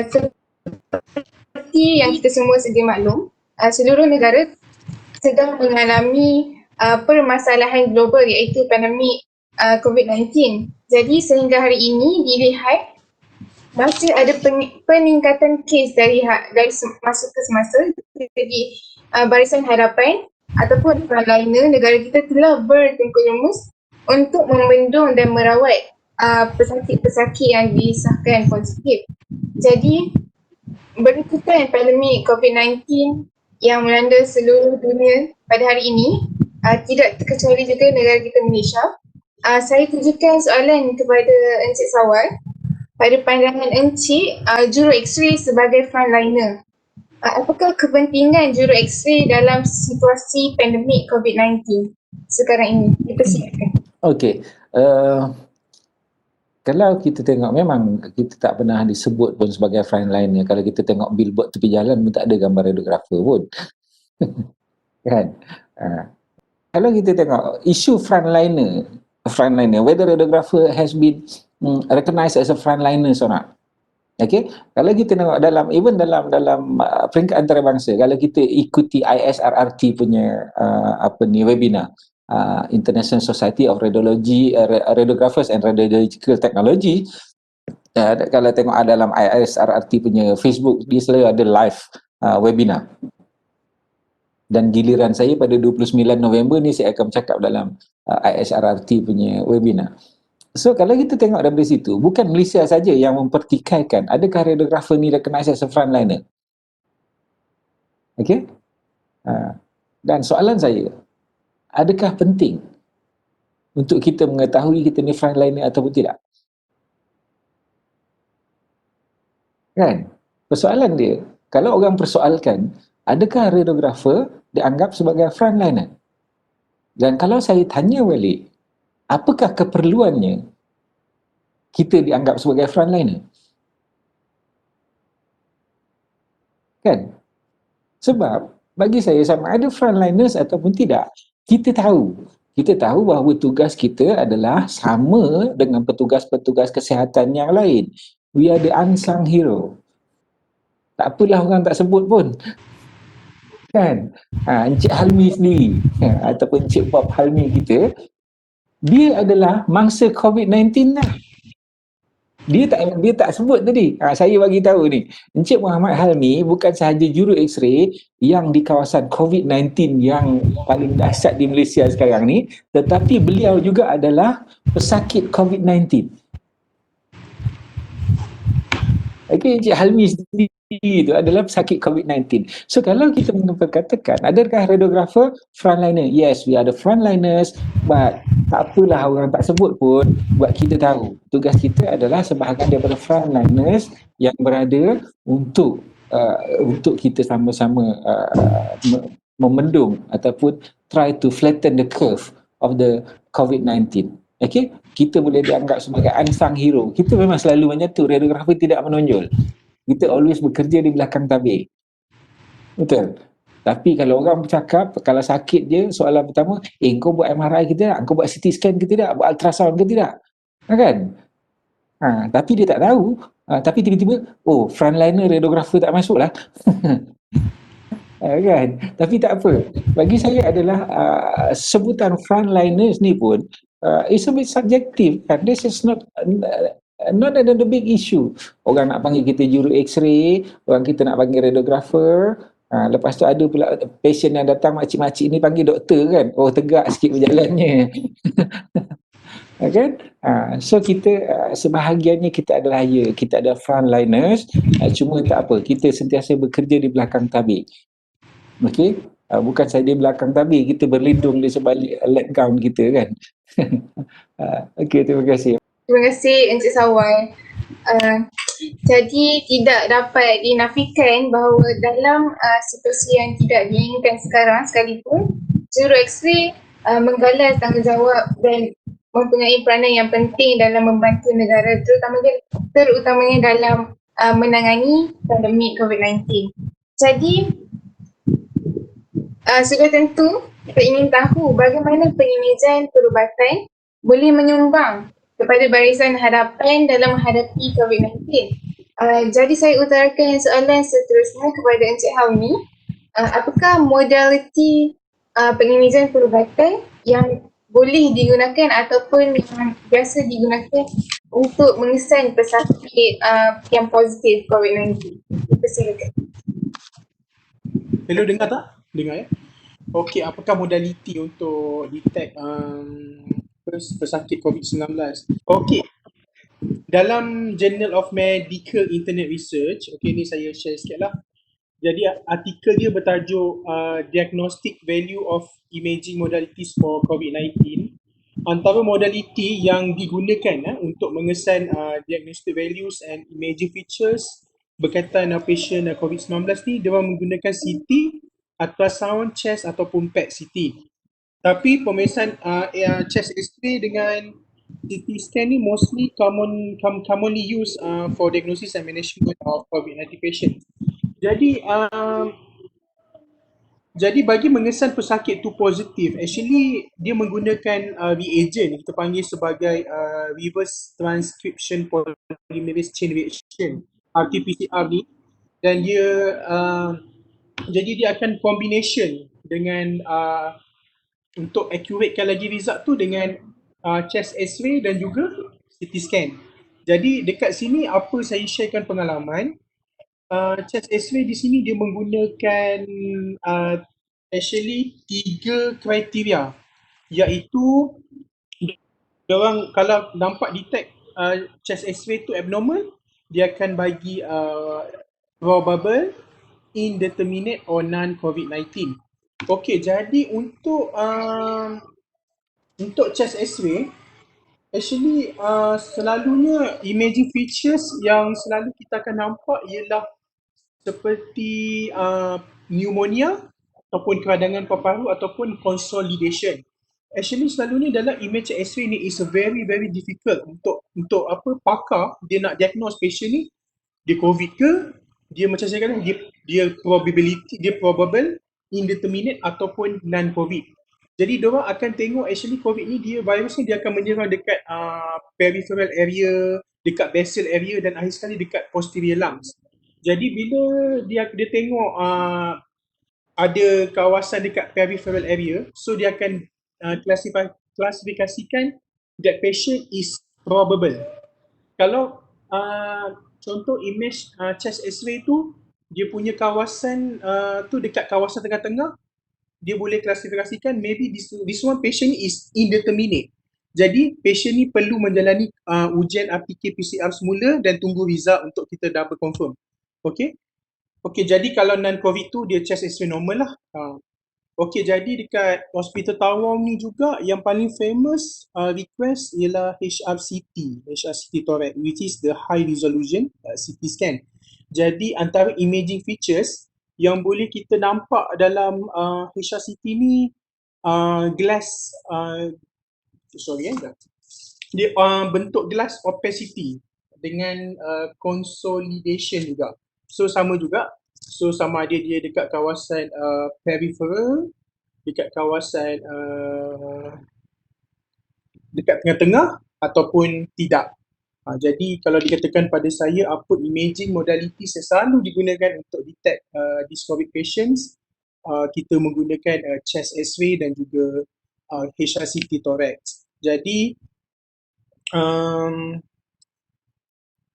Seperti yang kita semua sedia maklum, seluruh negara sedang mengalami permasalahan global iaitu pandemik COVID-19. Jadi sehingga hari ini dilihat masih ada peningkatan kes dari masa ke semasa. Jadi barisan hadapan ataupun frontliner negara kita telah bertengkur lumus untuk membendung dan merawat pesakit-pesakit yang disahkan positif. Jadi berikutan pandemik COVID-19 yang melanda seluruh dunia pada hari ini, tidak terkecuali juga negara kita Malaysia. Saya tujukan soalan kepada Encik Sawal. Pada pandangan Encik, juru X-ray sebagai frontliner, apakah kepentingan juru X-ray dalam situasi pandemik COVID-19 sekarang ini? Dipersilakan. Okey. Kalau kita tengok, memang kita tak pernah disebut pun sebagai frontliner. Kalau kita tengok billboard tepi jalan pun tak ada gambar radiografer pun. Kan? Kalau kita tengok isu frontliner, whether radiographer has been recognized as a frontliner or not. Okay, kalau kita tengok dalam peringkat antarabangsa, kalau kita ikuti ISRRT punya webinar, International Society of Radiographers and Radiological Technology, kalau tengok dalam ISRRT punya Facebook, dia selalu ada live webinar. Dan giliran saya pada 29 November ni saya akan bercakap dalam ISRRT punya webinar. So kalau kita tengok dari situ, bukan Malaysia saja yang mempertikaikan adakah radiografer ni recognized as a frontliner. Okay? Dan soalan saya, adakah penting untuk kita mengetahui kita ni frontliner ataupun tidak? Kan? Persoalan dia, kalau orang persoalkan, adakah radiografer dianggap sebagai frontliner? Dan kalau saya tanya balik, apakah keperluannya kita dianggap sebagai frontliner? Kan? Sebab bagi saya, sama ada frontliners ataupun tidak, kita tahu bahawa tugas kita adalah sama dengan petugas-petugas kesihatan yang lain. We are the unsung hero. Tak apalah orang tak sebut pun. Kan? Encik Halmi sendiri, ataupun Encik Bob Halmi kita, dia adalah mangsa COVID-19 lah. Dia tak sebut tadi. Saya bagi tahu ni, Encik Muhammad Halmi bukan sahaja juru X-ray yang di kawasan COVID-19 yang paling dahsyat di Malaysia sekarang ni, tetapi beliau juga adalah pesakit COVID-19. Okay, Encik Halmi sendiri itu adalah pesakit COVID-19. So kalau kita memperkatakan, adakah radiografer frontliner? Yes, we are the frontliners, but tak apalah orang tak sebut pun, buat kita tahu. Tugas kita adalah sebahagian daripada frontliners yang berada untuk kita sama-sama memendung ataupun try to flatten the curve of the COVID-19. Okay? Kita boleh dianggap sebagai unsung hero. Kita memang selalu menyatu, radiografer tidak menonjol. Kita always bekerja di belakang tabir. Betul? Tapi kalau orang bercakap, kalau sakit je, soalan pertama, kau buat MRI ke tidak? Kau buat CT scan ke tidak? Buat ultrasound ke tidak? Kan? Tapi dia tak tahu. Tapi tiba-tiba, frontliner radiografer tak masuk lah. Kan? Tapi tak apa. Bagi saya adalah sebutan frontliners ni pun it's a bit subjective. This is not the big issue. Orang nak panggil kita juru X-ray, orang kita nak panggil radiografer. Lepas tu ada pula patient yang datang, makcik-makcik ni panggil doktor kan. Tegak sikit berjalannya. Kan? So kita sebahagiannya kita adalah kita ada frontliners, cuma tak apa, kita sentiasa bekerja di belakang tabir. Okey? Bukan saja di belakang tabir, kita berlindung di sebalik leg gown kita kan. Okey, terima kasih. Terima kasih Encik Sawal. Jadi tidak dapat dinafikan bahawa dalam situasi yang tidak diinginkan sekarang sekalipun, juru X-ray menggalas tanggungjawab dan mempunyai peranan yang penting dalam membantu negara terutamanya dalam menangani pandemik COVID-19. Jadi sudah tentu kita ingin tahu bagaimana pengimejan perubatan boleh menyumbang kepada barisan hadapan dalam menghadapi COVID-19. Jadi saya utarakan soalan seterusnya kepada Encik Hauni. Apakah modaliti pengimejan perubatan yang boleh digunakan ataupun yang biasa digunakan untuk mengesan pesakit yang positif COVID-19? Persilakan. Hello, dengar tak? Dengar ya? Okey, apakah modaliti untuk detect pesakit COVID-19? Okey, dalam Journal of Medical Internet Research, okey ni saya share sikit lah. Jadi artikel dia bertajuk Diagnostic Value of Imaging Modalities for COVID-19. Antara modaliti yang digunakan untuk mengesan diagnostic values and imaging features berkaitan patient COVID-19 ni, dia orang menggunakan CT, ultrasound, chest ataupun PET-CT. Tapi pemeriksaan chest X-ray dengan CT scan ni mostly commonly used for diagnosis and management of COVID-19 patient. Jadi bagi mengesan pesakit tu positif, actually dia menggunakan reagent kita panggil sebagai reverse transcription polymerase chain reaction, RT-PCR ni, dan dia jadi dia akan combination dengan untuk accuratekan lagi result tu dengan chest X-ray dan juga CT scan. Jadi dekat sini apa saya sharekan pengalaman, chest X-ray di sini dia menggunakan actually 3 kriteria, iaitu diorang kalau nampak detect chest X-ray tu abnormal, dia akan bagi probable, indeterminate or non-COVID-19. Okey, jadi untuk chest X-ray, actually selalunya imaging features yang selalu kita akan nampak ialah seperti pneumonia ataupun keradangan paru-paru ataupun consolidation. Actually selalunya dalam image X-ray ni is very difficult untuk pakar dia nak diagnose patient ni dia COVID ke, dia macam saya kata dia probable, indeterminate ataupun non-COVID. Jadi diorang akan tengok actually COVID ni virus ni dia akan menyerang dekat peripheral area, dekat basal area dan akhir sekali dekat posterior lungs. Jadi bila dia tengok ada kawasan dekat peripheral area, so dia akan klasifikasikan that patient is probable. Kalau contoh image chest X-ray tu, dia punya kawasan tu dekat kawasan tengah-tengah, dia boleh klasifikasikan maybe this one patient is indeterminate. Jadi patient ni perlu menjalani ujian RT-PCR semula dan tunggu result untuk kita double confirm. Okey, jadi kalau non-COVID tu dia chest X-ray normal lah. Okey, jadi dekat Hospital Tawau ni juga yang paling famous request ialah HRCT thorax, which is the high resolution CT scan. Jadi antara imaging features yang boleh kita nampak dalam HRCT ni glass dia bentuk glass opacity dengan consolidation juga. So sama juga. So sama ada dia dekat kawasan peripheral, dekat kawasan dekat tengah-tengah ataupun tidak. Jadi kalau dikatakan pada saya apa imaging modalities yang selalu digunakan untuk detect these COVID patients, kita menggunakan chest X-ray dan juga HRCT thorax. Jadi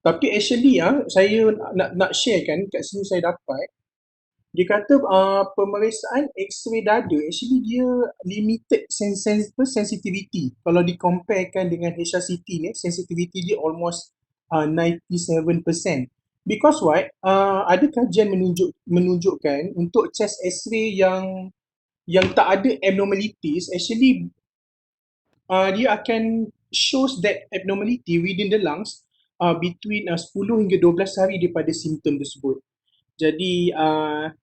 tapi actually saya nak share kan kat sini saya dapat dia kata pemeriksaan X-ray dada actually dia limited sensitivity. Kalau dikomparekan dengan HRCT ni, sensitivity dia almost 97%. Because what? Ada kajian menunjukkan untuk chest X-ray yang tak ada abnormalities, actually dia akan shows that abnormality within the lungs between 10 hingga 12 hari daripada simptom tersebut. Jadi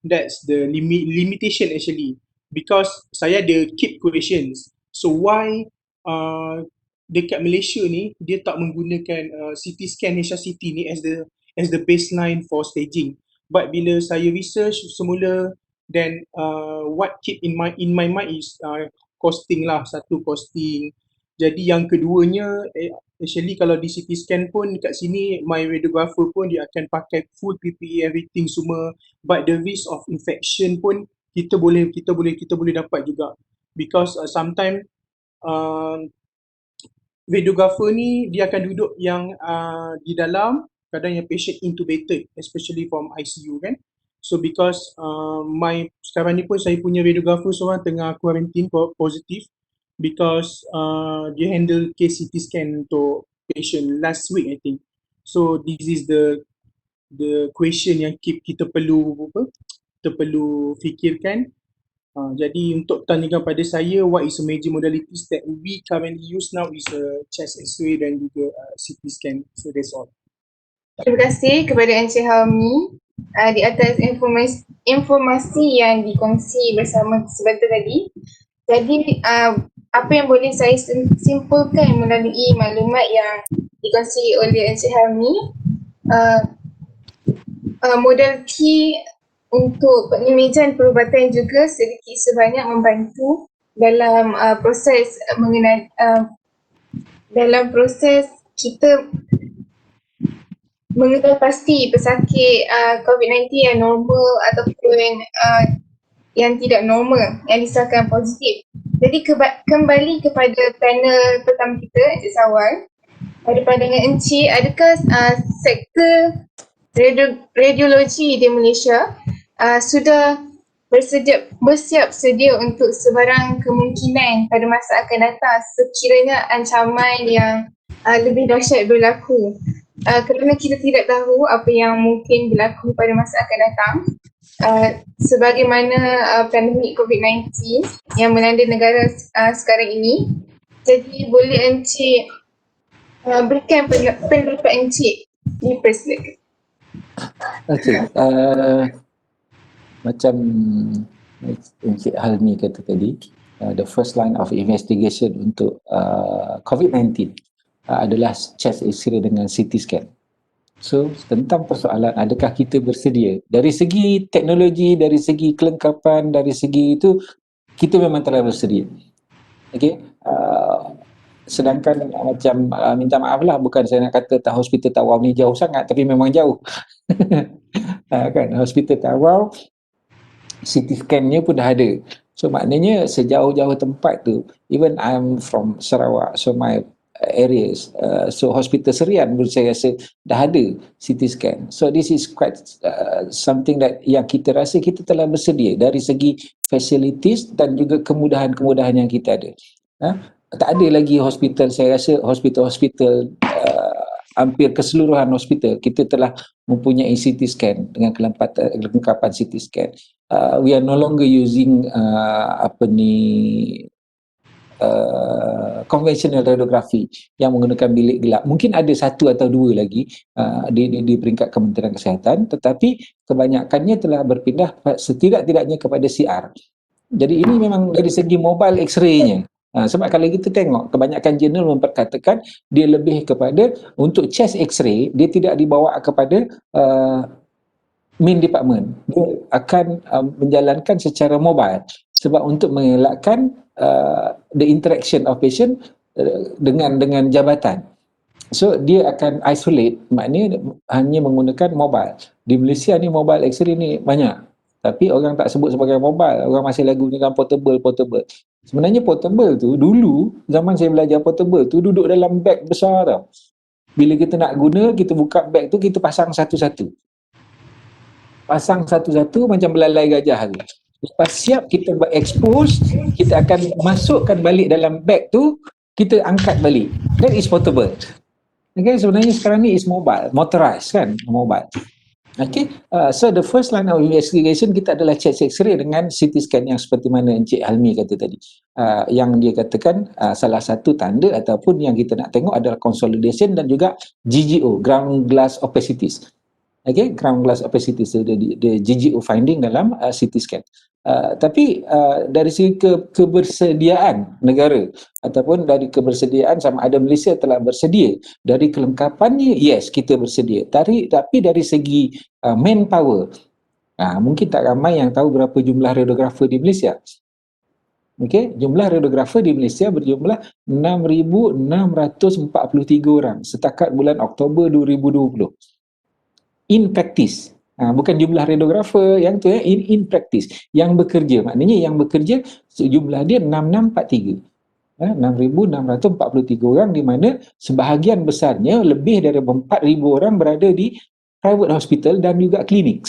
that's the limitation actually, because saya ada keep questions. So why dekat Malaysia ni dia tak menggunakan CT scan HRCT ni as the baseline for staging. But bila saya research semula, then what keep in my mind is costing lah, satu costing. Jadi yang keduanya actually kalau di CT scan pun kat sini my radiographer pun dia akan pakai full PPE everything semua, but the risk of infection pun kita boleh dapat juga, because sometimes radiographer ni dia akan duduk yang di dalam, kadang yang patient intubated, especially from ICU kan. So because sekarang ni pun saya punya radiographer seorang tengah quarantine positif, because dia handle case CT scan untuk patient last week I think. So this is the question yang kita perlu fikirkan. Jadi untuk tanyakan pada saya, what is the major modalities that we currently use now is chest x-ray dan juga CT scan. So that's all. Terima kasih kepada Encik Helmi di atas informasi yang dikongsi bersama sebentar tadi. Jadi apa yang boleh saya simpulkan melalui maklumat yang dikongsi oleh Encik Helmi, modaliti untuk pengimejan perubatan juga sedikit sebanyak membantu dalam proses dalam proses kita mengenal pasti pesakit COVID-19 yang normal ataupun yang tidak normal, yang disahkan positif. Jadi kembali kepada panel pertama kita, Encik Sawal. Pada pandangan Encik, adakah sektor radiologi di Malaysia sudah bersiap sedia untuk sebarang kemungkinan pada masa akan datang sekiranya ancaman yang lebih dahsyat berlaku? Kerana kita tidak tahu apa yang mungkin berlaku pada masa akan datang. Sebagaimana pandemik COVID-19 yang melanda negara sekarang ini. Jadi boleh Encik berikan pendapat Encik di persilakan. Okey, macam Encik Helmi kata tadi, the first line of investigation untuk COVID-19 adalah chest x-ray dengan CT scan. So, tentang persoalan adakah kita bersedia, dari segi teknologi, dari segi kelengkapan, dari segi itu, kita memang telah bersedia. Okay? Sedangkan macam minta maaf lah, bukan saya nak kata hospital Tawau ni jauh sangat, tapi memang jauh. Kan, hospital Tawau CT scan-nya pun dah ada. So maknanya sejauh-jauh tempat tu, even I'm from Sarawak, so my areas, so hospital Serian pun saya rasa dah ada CT scan. So this is quite something that yang kita rasa kita telah bersedia dari segi facilities dan juga kemudahan-kemudahan yang kita ada. Tak ada lagi hospital, saya rasa hospital-hospital hampir keseluruhan hospital kita telah mempunyai CT scan dengan kelengkapan CT scan. We are no longer using conventional radiography yang menggunakan bilik gelap. Mungkin ada satu atau dua lagi di peringkat Kementerian Kesihatan, tetapi kebanyakannya telah berpindah setidak-tidaknya kepada CR. Jadi ini memang dari segi mobile x-ray-nya. Sebab kalau kita tengok, kebanyakan jurnal memperkatakan dia lebih kepada untuk chest x-ray, dia tidak dibawa kepada main department. Dia akan menjalankan secara mobile. Sebab untuk mengelakkan the interaction of patient dengan jabatan. So dia akan isolate, maknanya hanya menggunakan mobile. Di Malaysia ni mobile x-ray ni banyak. Tapi orang tak sebut sebagai mobile, orang masih lagi gunakan portable. Sebenarnya portable tu dulu, zaman saya belajar portable tu duduk dalam beg besar tau. Bila kita nak guna, kita buka beg tu, kita pasang satu-satu. Pasang satu-satu macam belalai gajah tu. Lepas siap kita expose, kita akan masukkan balik dalam beg tu, kita angkat balik. That is portable. Okay, sebenarnya sekarang ni is mobile, motorized kan, mobile. Okay, so the first line of investigation kita adalah chest x-ray dengan CT scan yang seperti mana Encik Helmi kata tadi. Yang dia katakan salah satu tanda ataupun yang kita nak tengok adalah consolidation dan juga GGO, ground glass opacities. Okay, ground glass opacity, so the GGO finding dalam CT scan. Tapi dari segi kebersediaan negara ataupun dari kebersediaan sama ada Malaysia telah bersedia, dari kelengkapannya yes kita bersedia, tapi dari segi manpower, mungkin tak ramai yang tahu berapa jumlah radiografer di Malaysia. Okey, jumlah radiografer di Malaysia berjumlah 6,643 orang setakat bulan Oktober 2020. In practice. Bukan jumlah radiografer yang tu in practice. Yang bekerja, maknanya yang bekerja jumlah dia 6,643. 6,643 orang, di mana sebahagian besarnya lebih dari 4,000 orang berada di private hospital dan juga klinik.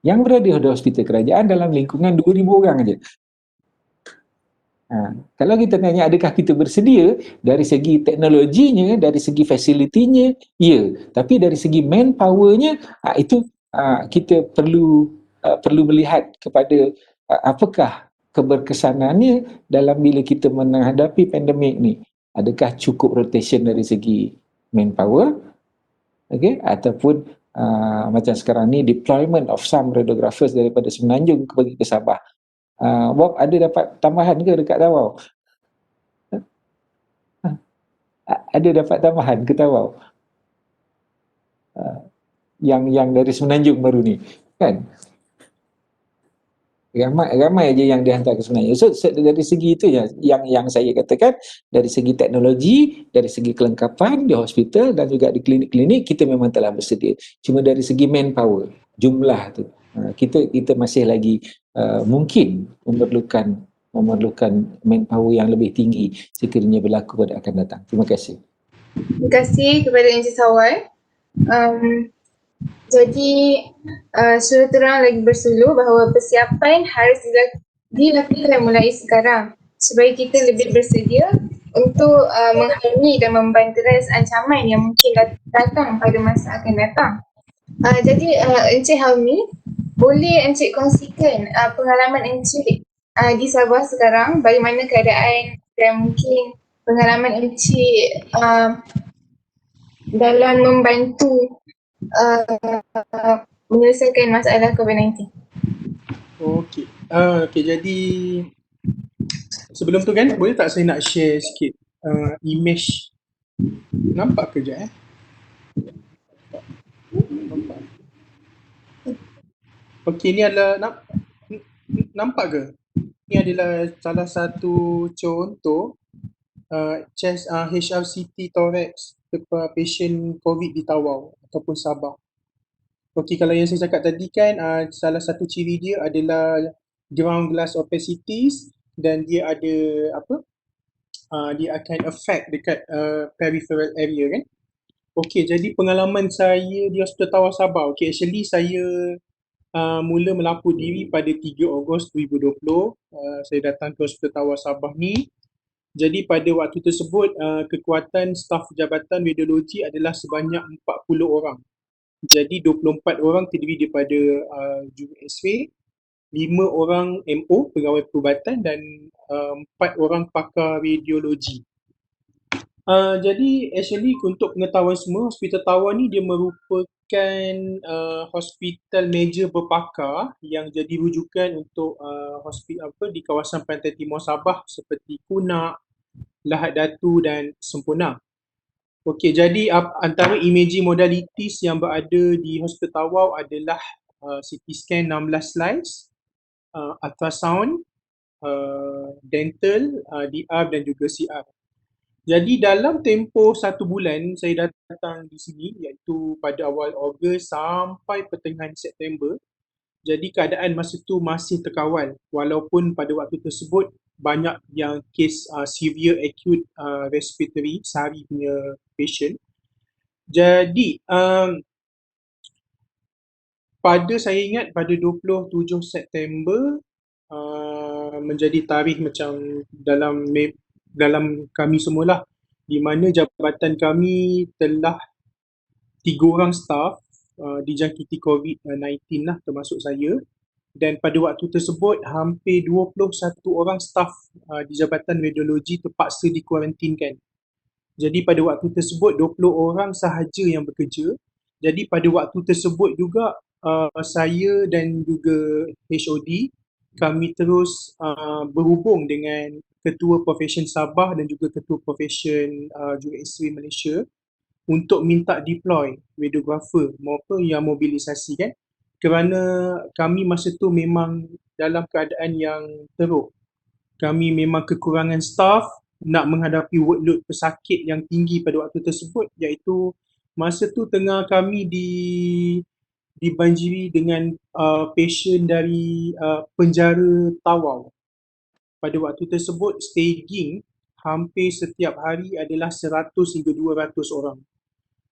Yang berada di hospital kerajaan dalam lingkungan 2,000 orang saja. Kalau kita tanya adakah kita bersedia, dari segi teknologinya, dari segi fasilitinya, ya. Tapi dari segi manpowernya, itu kita perlu melihat kepada apakah keberkesanannya dalam bila kita menghadapi pandemik ni. Adakah cukup rotation dari segi manpower, okay? Ataupun macam sekarang ni deployment of some radiographers daripada Semenanjung pergi ke Sabah. Bob ada dapat tambahan ke dekat Tawau? Ada dapat tambahan ke Tawau? Yang dari Semenanjung baru ni, kan? Ramai aja yang dihantar ke Semenanjung. So dari segi itu ya, yang saya katakan, dari segi teknologi, dari segi kelengkapan di hospital dan juga di klinik-klinik, kita memang telah bersedia. Cuma dari segi manpower, jumlah tu, kita masih lagi mungkin memerlukan manpower yang lebih tinggi sekiranya berlaku pada akan datang. Terima kasih. Terima kasih kepada Encik Sawal. Jadi sudah terang lagi bersuluh bahawa persiapan harus dilakukan mulai sekarang supaya kita lebih bersedia untuk menghalangi dan membanteras ancaman yang mungkin datang pada masa akan datang. Jadi Encik Helmi, boleh Encik kongsikan pengalaman Encik di Sabah sekarang, bagaimana keadaan dan mungkin pengalaman Encik dalam membantu menyelesaikan masalah COVID-19. Okey, jadi sebelum tu kan, boleh tak saya nak share sikit image. Nampak ke sekejap Nampak. Okey, ni adalah nampak ke? Ini adalah salah satu contoh chest HRCT thorax patient COVID di Tawau ataupun Sabah. Okey, kalau yang saya cakap tadi kan, salah satu ciri dia adalah ground glass opacities dan dia ada dia akan affect dekat peripheral area kan. Okey, jadi pengalaman saya di Hospital Tawau Sabah. Okey, actually saya mula melapor diri pada 3 Ogos 2020. Saya datang ke Hospital Tawau Sabah ni. Jadi pada waktu tersebut kekuatan staf Jabatan Radiologi adalah sebanyak 40 orang. Jadi 24 orang terdiri daripada juru X-ray, 5 orang MO, pegawai perubatan dan 4 orang pakar radiologi. Jadi actually untuk pengetahuan semua, Hospital Tawau ni dia merupakan hospital major berpakar yang jadi rujukan untuk hospital di kawasan pantai timur Sabah seperti Kunak, Lahad Datu dan Sempunang. Okey, jadi antara imaging modalities yang berada di Hospital Tawau adalah CT scan 16 slice, ultrasound, dental, DR dan juga CR. Jadi dalam tempoh 1 bulan saya datang di sini, iaitu pada awal Ogos sampai pertengahan September. Jadi keadaan masa tu masih terkawal walaupun pada waktu tersebut banyak yang kes severe acute respiratory SARI punya patient. Jadi saya ingat pada 27 September menjadi tarikh macam dalam kami semualah, di mana jabatan kami telah 3 orang staff dijangkiti COVID-19 lah, termasuk saya. Dan pada waktu tersebut hampir 21 orang staff di Jabatan Radiologi terpaksa dikuarantinkan. Jadi pada waktu tersebut 20 orang sahaja yang bekerja Jadi pada waktu tersebut juga saya dan juga HOD kami terus berhubung dengan Ketua Profession Sabah dan juga Ketua Profession juga X-ray Malaysia untuk minta deploy videographer maupun yang mobilisasi kan, kerana kami masa tu memang dalam keadaan yang teruk. Kami memang kekurangan staff nak menghadapi workload pesakit yang tinggi pada waktu tersebut, iaitu masa tu tengah kami dibanjiri dengan pasien dari penjara Tawau. Pada waktu tersebut staging hampir setiap hari adalah 100 hingga 200 orang.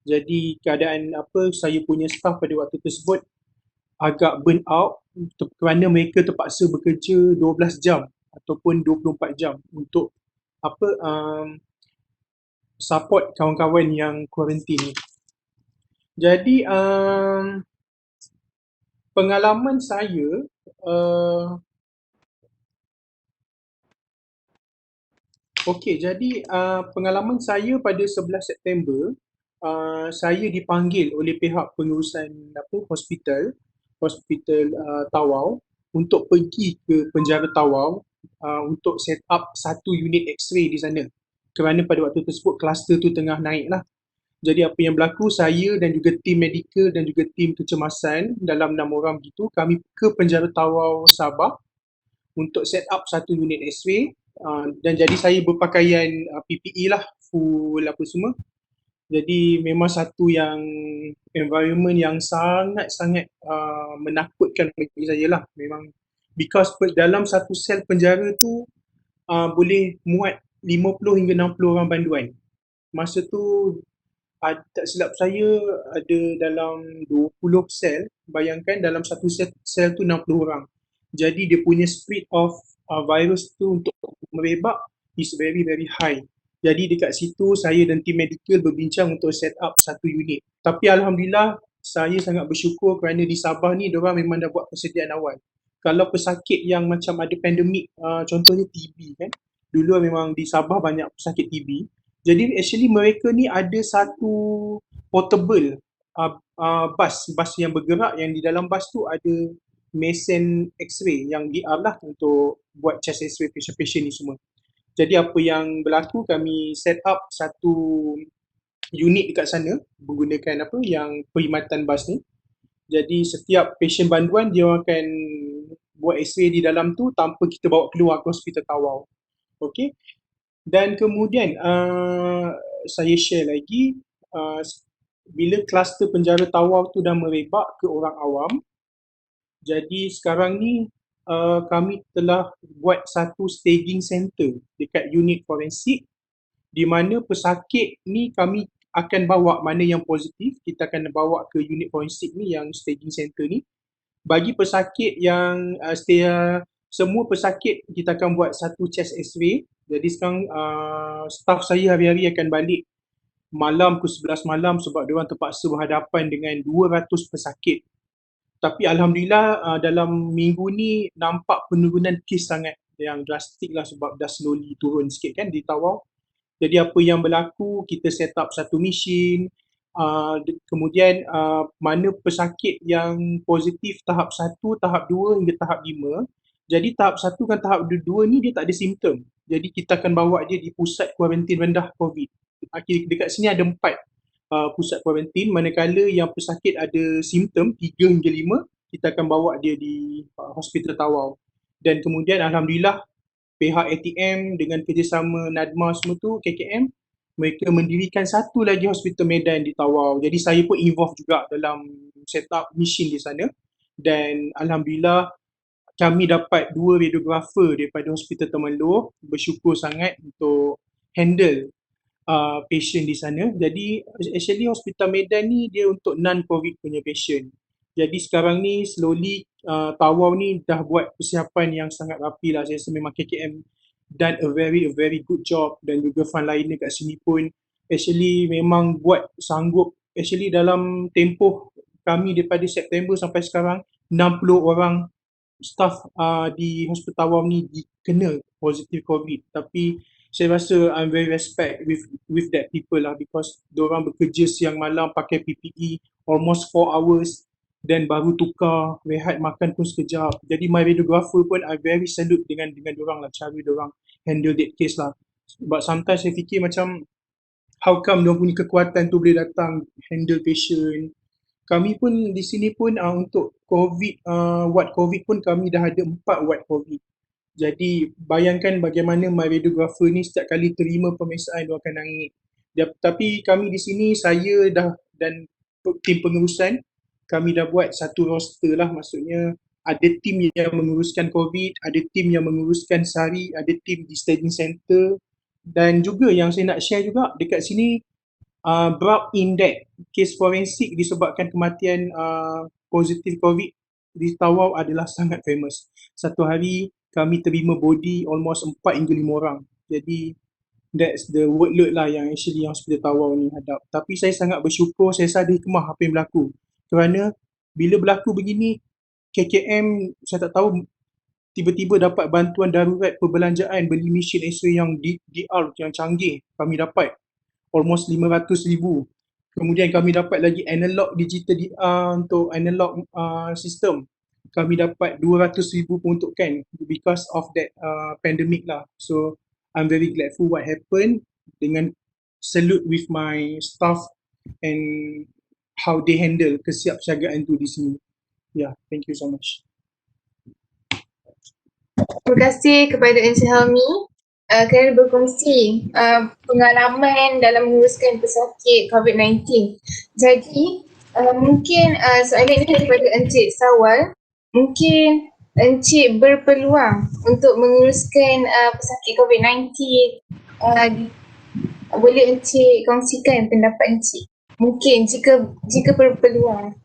Jadi keadaan saya punya staff pada waktu tersebut agak burn out kerana mereka terpaksa bekerja 12 jam ataupun 24 jam untuk support kawan-kawan yang kuarantin ni. Jadi pengalaman saya pengalaman saya pada 11 September saya dipanggil oleh pihak pengurusan hospital Tawau untuk pergi ke penjara Tawau untuk set up satu unit X-ray di sana. Kerana pada waktu tersebut kluster tu tengah naik lah. Jadi apa yang berlaku, saya dan juga tim medikal dan juga tim kecemasan dalam 6 orang gitu, kami ke penjara Tawau Sabah untuk set up satu unit X-ray dan jadi saya berpakaian PPE lah, full apa semua. Jadi memang satu yang environment yang sangat-sangat menakutkan bagi saya lah. Memang because dalam satu sel penjara tu boleh muat 50 hingga 60 orang banduan. Masa tu tak silap saya ada dalam 20 sel. Bayangkan dalam satu sel tu 60 orang. Jadi dia punya spread of virus tu untuk merebak is very very high. Jadi dekat situ saya dan tim medikal berbincang untuk set up satu unit. Tapi alhamdulillah saya sangat bersyukur kerana di Sabah ni diorang memang dah buat persediaan awal. Kalau pesakit yang macam ada pandemik, contohnya TB kan, dulu memang di Sabah banyak pesakit TB. Jadi actually mereka ni ada satu portable bus yang bergerak, yang di dalam bus tu ada mesin X-ray yang DR lah untuk buat chest X-ray patient-patient ni semua. Jadi apa yang berlaku, kami set up satu unit dekat sana menggunakan yang perkhidmatan bas ni. Jadi setiap patient banduan dia akan buat X-ray di dalam tu tanpa kita bawa keluar ke hospital Tawau. Okey. Dan kemudian saya share lagi bila kluster penjara Tawau tu dah merebak ke orang awam. Jadi sekarang ni kami telah buat satu staging center dekat unit forensik di mana pesakit ni kami akan bawa, mana yang positif kita akan bawa ke unit forensik ni yang staging center ni. Bagi pesakit yang semua pesakit kita akan buat satu chest X-ray. Jadi sekarang staff saya hari-hari akan balik malam ke 11 malam sebab diorang terpaksa berhadapan dengan 200 pesakit. Tapi alhamdulillah dalam minggu ni nampak penurunan kes sangat yang drastik lah sebab dah slowly turun sikit kan di Tawau. Jadi apa yang berlaku, kita set up satu mesin, kemudian mana pesakit yang positif tahap 1, tahap 2 hingga tahap 5. Jadi tahap 1 dan tahap 2 ni dia tak ada simptom. Jadi kita akan bawa dia di pusat kuarantin rendah COVID. Dekat sini ada 4 pusat kuarantin, manakala yang pesakit ada simptom 3 hingga 5, kita akan bawa dia di hospital Tawau. Dan kemudian alhamdulillah pihak ATM dengan kerjasama NADMA semua tu, KKM, mereka mendirikan satu lagi hospital Medan di Tawau. Jadi saya pun involve juga dalam set up mesin di sana. Dan alhamdulillah kami dapat 2 radiografer daripada hospital Temenloh, bersyukur sangat untuk handle patient di sana. Jadi actually hospital Medan ni dia untuk non-COVID punya patient. Jadi sekarang ni slowly Tawau ni dah buat persiapan yang sangat rapi lah. Saya rasa memang KKM done a very good job, dan juga frontliner kat sini pun actually memang buat sanggup. Actually dalam tempoh kami daripada September sampai sekarang 60 orang staff di hospital Tawau ni kena positif COVID. Tapi saya rasa I'm very respect with that people lah, because diorang bekerja siang malam pakai PPE almost 4 hours, dan baru tukar, rehat makan pun sekejap. Jadi my radiographer pun I very salute dengan diorang lah, cara diorang handle that case lah. But sometimes saya fikir macam how come diorang punya kekuatan tu boleh datang handle patient. Kami pun di sini pun untuk COVID, ward COVID pun kami dah ada 4 ward COVID. Jadi bayangkan bagaimana my radiographer ni setiap kali terima pemeriksaan dia akan nangis. Tapi kami di sini, saya dah dan tim pengurusan, kami dah buat satu roster lah, maksudnya ada tim yang menguruskan COVID, ada tim yang menguruskan SARI, ada tim di staging center, dan juga yang saya nak share juga dekat sini, Broad Index kes forensik disebabkan kematian positif COVID di Tawau adalah sangat famous. Satu hari kami terima body almost 4 hingga 5 orang. Jadi that's the workload lah yang actually yang hospital Tawau ni hadap. Tapi saya sangat bersyukur, saya rasa ada hikmah apa yang berlaku. Kerana bila berlaku begini, KKM saya tak tahu tiba-tiba dapat bantuan darurat perbelanjaan beli mesin X-ray yang DR yang canggih, kami dapat almost 500,000. Kemudian kami dapat lagi analog digital untuk analog sistem. Kami dapat 200,000 peruntukan because of that pandemic lah. So I'm very grateful what happened, dengan salute with my staff and how they handle kesiapsiagaan tu di sini. Yeah, thank you so much. Terima kasih kepada Encik Helmi kerana berkongsi pengalaman dalam menguruskan pesakit COVID-19. Jadi mungkin soalan ini daripada Encik Sawal. Mungkin Encik berpeluang untuk menguruskan pesakit COVID-19. Boleh Encik kongsikan pendapat Encik? Mungkin jika berpeluang.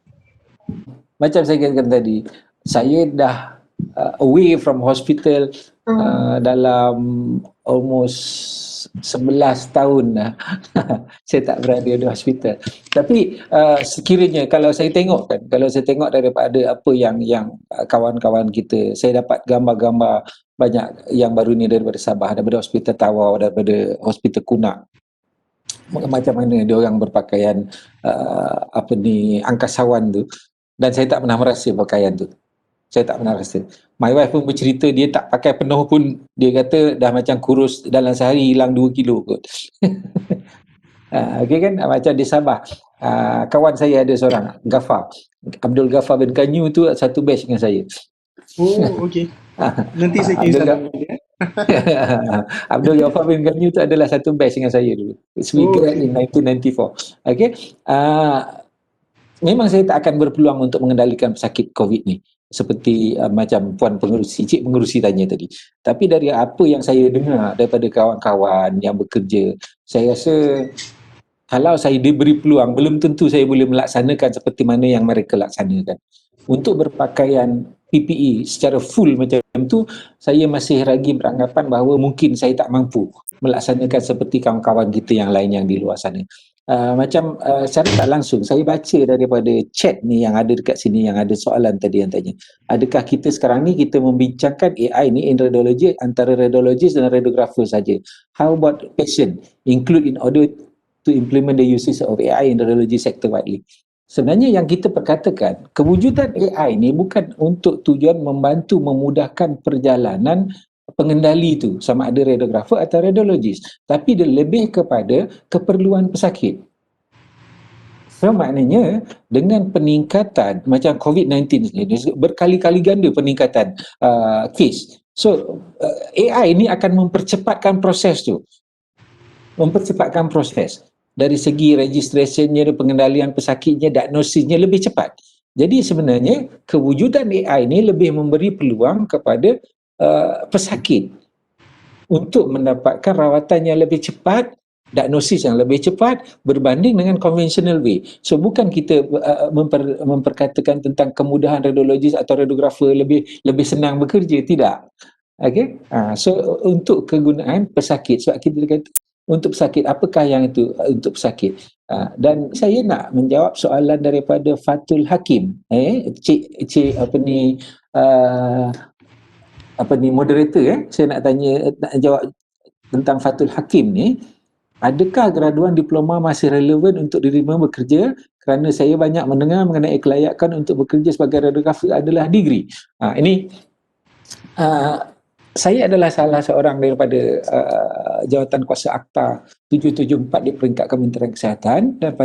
Macam saya katakan tadi, saya dah away from hospital dalam almost 11 tahun dah. Saya tak berada di hospital. Tapi sekiranya kalau saya tengok daripada apa yang kawan-kawan kita, saya dapat gambar-gambar banyak yang baru ni daripada Sabah, daripada Hospital Tawau, daripada Hospital Kunak. Macam mana dia orang berpakaian angkasawan tu, dan saya tak pernah merasa pakaian tu. Saya tak pernah rasa. My wife pun bercerita dia tak pakai penuh pun, dia kata dah macam kurus, dalam sehari hilang 2 kilo kot. Okay kan, macam di Sabah. Kawan saya ada seorang, Ghaffar, Abdul Ghaffar bin Kanyu tu satu batch dengan saya. Oh, okay. Nanti saya kirim salam dia. Abdul Ghaffar bin Kanyu tu adalah satu batch dengan saya dulu. We grad in 1994. Okay. Memang saya tak akan berpeluang untuk mengendalikan pesakit COVID ni, seperti macam puan pengerusi, cik pengerusi tanya tadi. Tapi dari apa yang saya dengar daripada kawan-kawan yang bekerja, saya rasa kalau saya diberi peluang, belum tentu saya boleh melaksanakan seperti mana yang mereka laksanakan. Untuk berpakaian PPE secara full macam tu, saya masih lagi beranggapan bahawa mungkin saya tak mampu melaksanakan seperti kawan-kawan kita yang lain yang di luar sana. Secara tak langsung saya baca daripada chat ni yang ada dekat sini, yang ada soalan tadi yang tanya, adakah kita sekarang ni kita membincangkan AI ni in radiology antara radiologist dan radiografer saja? How about patient include in order to implement the usage of AI in the radiology sector widely? Sebenarnya yang kita perkatakan, kewujudan AI ni bukan untuk tujuan membantu memudahkan perjalanan pengendali tu, sama ada radiografer atau radiologis, tapi dia lebih kepada keperluan pesakit. So maknanya dengan peningkatan macam COVID-19 ni, berkali-kali ganda peningkatan kes. So AI ni akan mempercepatkan proses tu. Mempercepatkan proses. Dari segi registrationnya, pengendalian pesakitnya, diagnosisnya lebih cepat. Jadi sebenarnya kewujudan AI ni lebih memberi peluang kepada pesakit untuk mendapatkan rawatan yang lebih cepat, diagnosis yang lebih cepat berbanding dengan conventional way. So bukan kita memperkatakan tentang kemudahan radiologis atau radiografer lebih senang bekerja, tidak. Okay? So untuk kegunaan pesakit, sebab kita kata untuk pesakit, apakah yang itu untuk pesakit? Dan saya nak menjawab soalan daripada Fatul Hakim, cik moderator, saya nak tanya, nak jawab tentang Fathul Hakim ni, adakah graduan diploma masih relevan untuk diterima bekerja? Kerana saya banyak mendengar mengenai kelayakan untuk bekerja sebagai radiografer adalah degree. Ini saya adalah salah seorang daripada jawatan kuasa Akta 774 di peringkat Kementerian Kesihatan, dan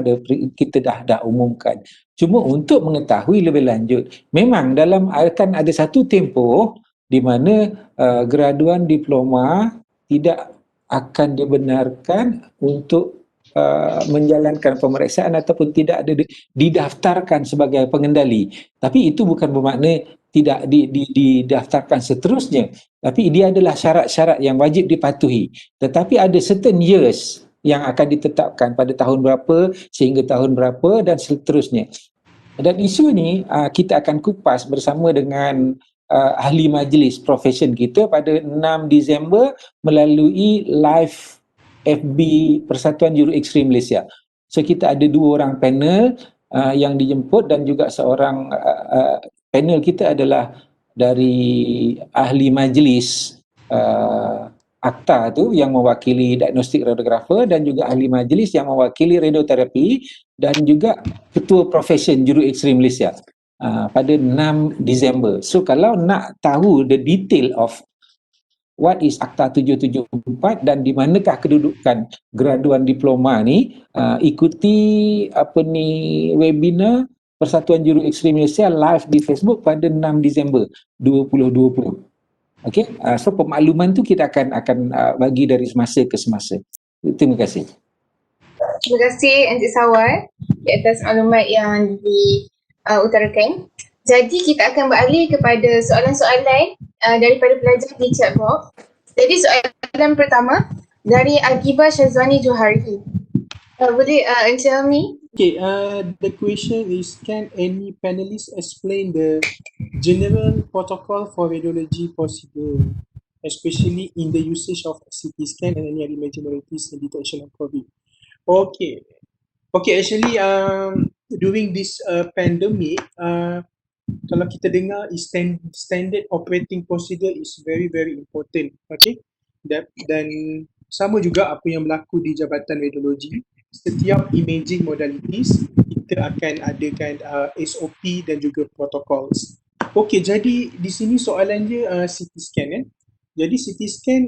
kita dah umumkan. Cuma untuk mengetahui lebih lanjut, memang akan ada satu tempoh di mana graduan diploma tidak akan dibenarkan untuk menjalankan pemeriksaan ataupun tidak ada didaftarkan sebagai pengendali. Tapi itu bukan bermakna tidak didaftarkan seterusnya, tapi dia adalah syarat-syarat yang wajib dipatuhi. Tetapi ada certain years yang akan ditetapkan pada tahun berapa sehingga tahun berapa dan seterusnya. Dan isu ni kita akan kupas bersama dengan ahli majlis profession kita pada 6 Disember melalui live FB Persatuan Juru Ekstrim Malaysia. So kita ada 2 orang panel yang dijemput, dan juga seorang panel kita adalah dari ahli majlis Akta tu yang mewakili diagnostik radiografer, dan juga ahli majlis yang mewakili radioterapi, dan juga ketua profession Juru Ekstrim Malaysia pada 6 Disember. So kalau nak tahu the detail of what is Akta 774 dan di manakah kedudukan graduan diploma ni, ikuti webinar Persatuan Juru Ekstrim Malaysia live di Facebook pada 6 Disember 2020. Okey, so pemakluman tu kita akan bagi dari semasa ke semasa. Terima kasih. Terima kasih Encik Sawal di atas maklumat yang diutarakan. Jadi kita akan beralih kepada soalan-soalan daripada pelajar di chat box. Jadi soalan pertama dari Agibah Syazwani Johari. Boleh Encik Helmi? Okay, the question is, can any panelist explain the general protocol for radiology procedure, especially in the usage of CT scan and any other imaging modalities in detection of COVID? Okay, actually during this pandemic, kalau kita dengar standard operating procedure is very very important. Okay, dan sama juga apa yang berlaku di Jabatan Radiologi. Setiap imaging modalities kita akan adakan SOP dan juga protocols. Okey, jadi di sini soalan dia CT scan kan. Jadi CT scan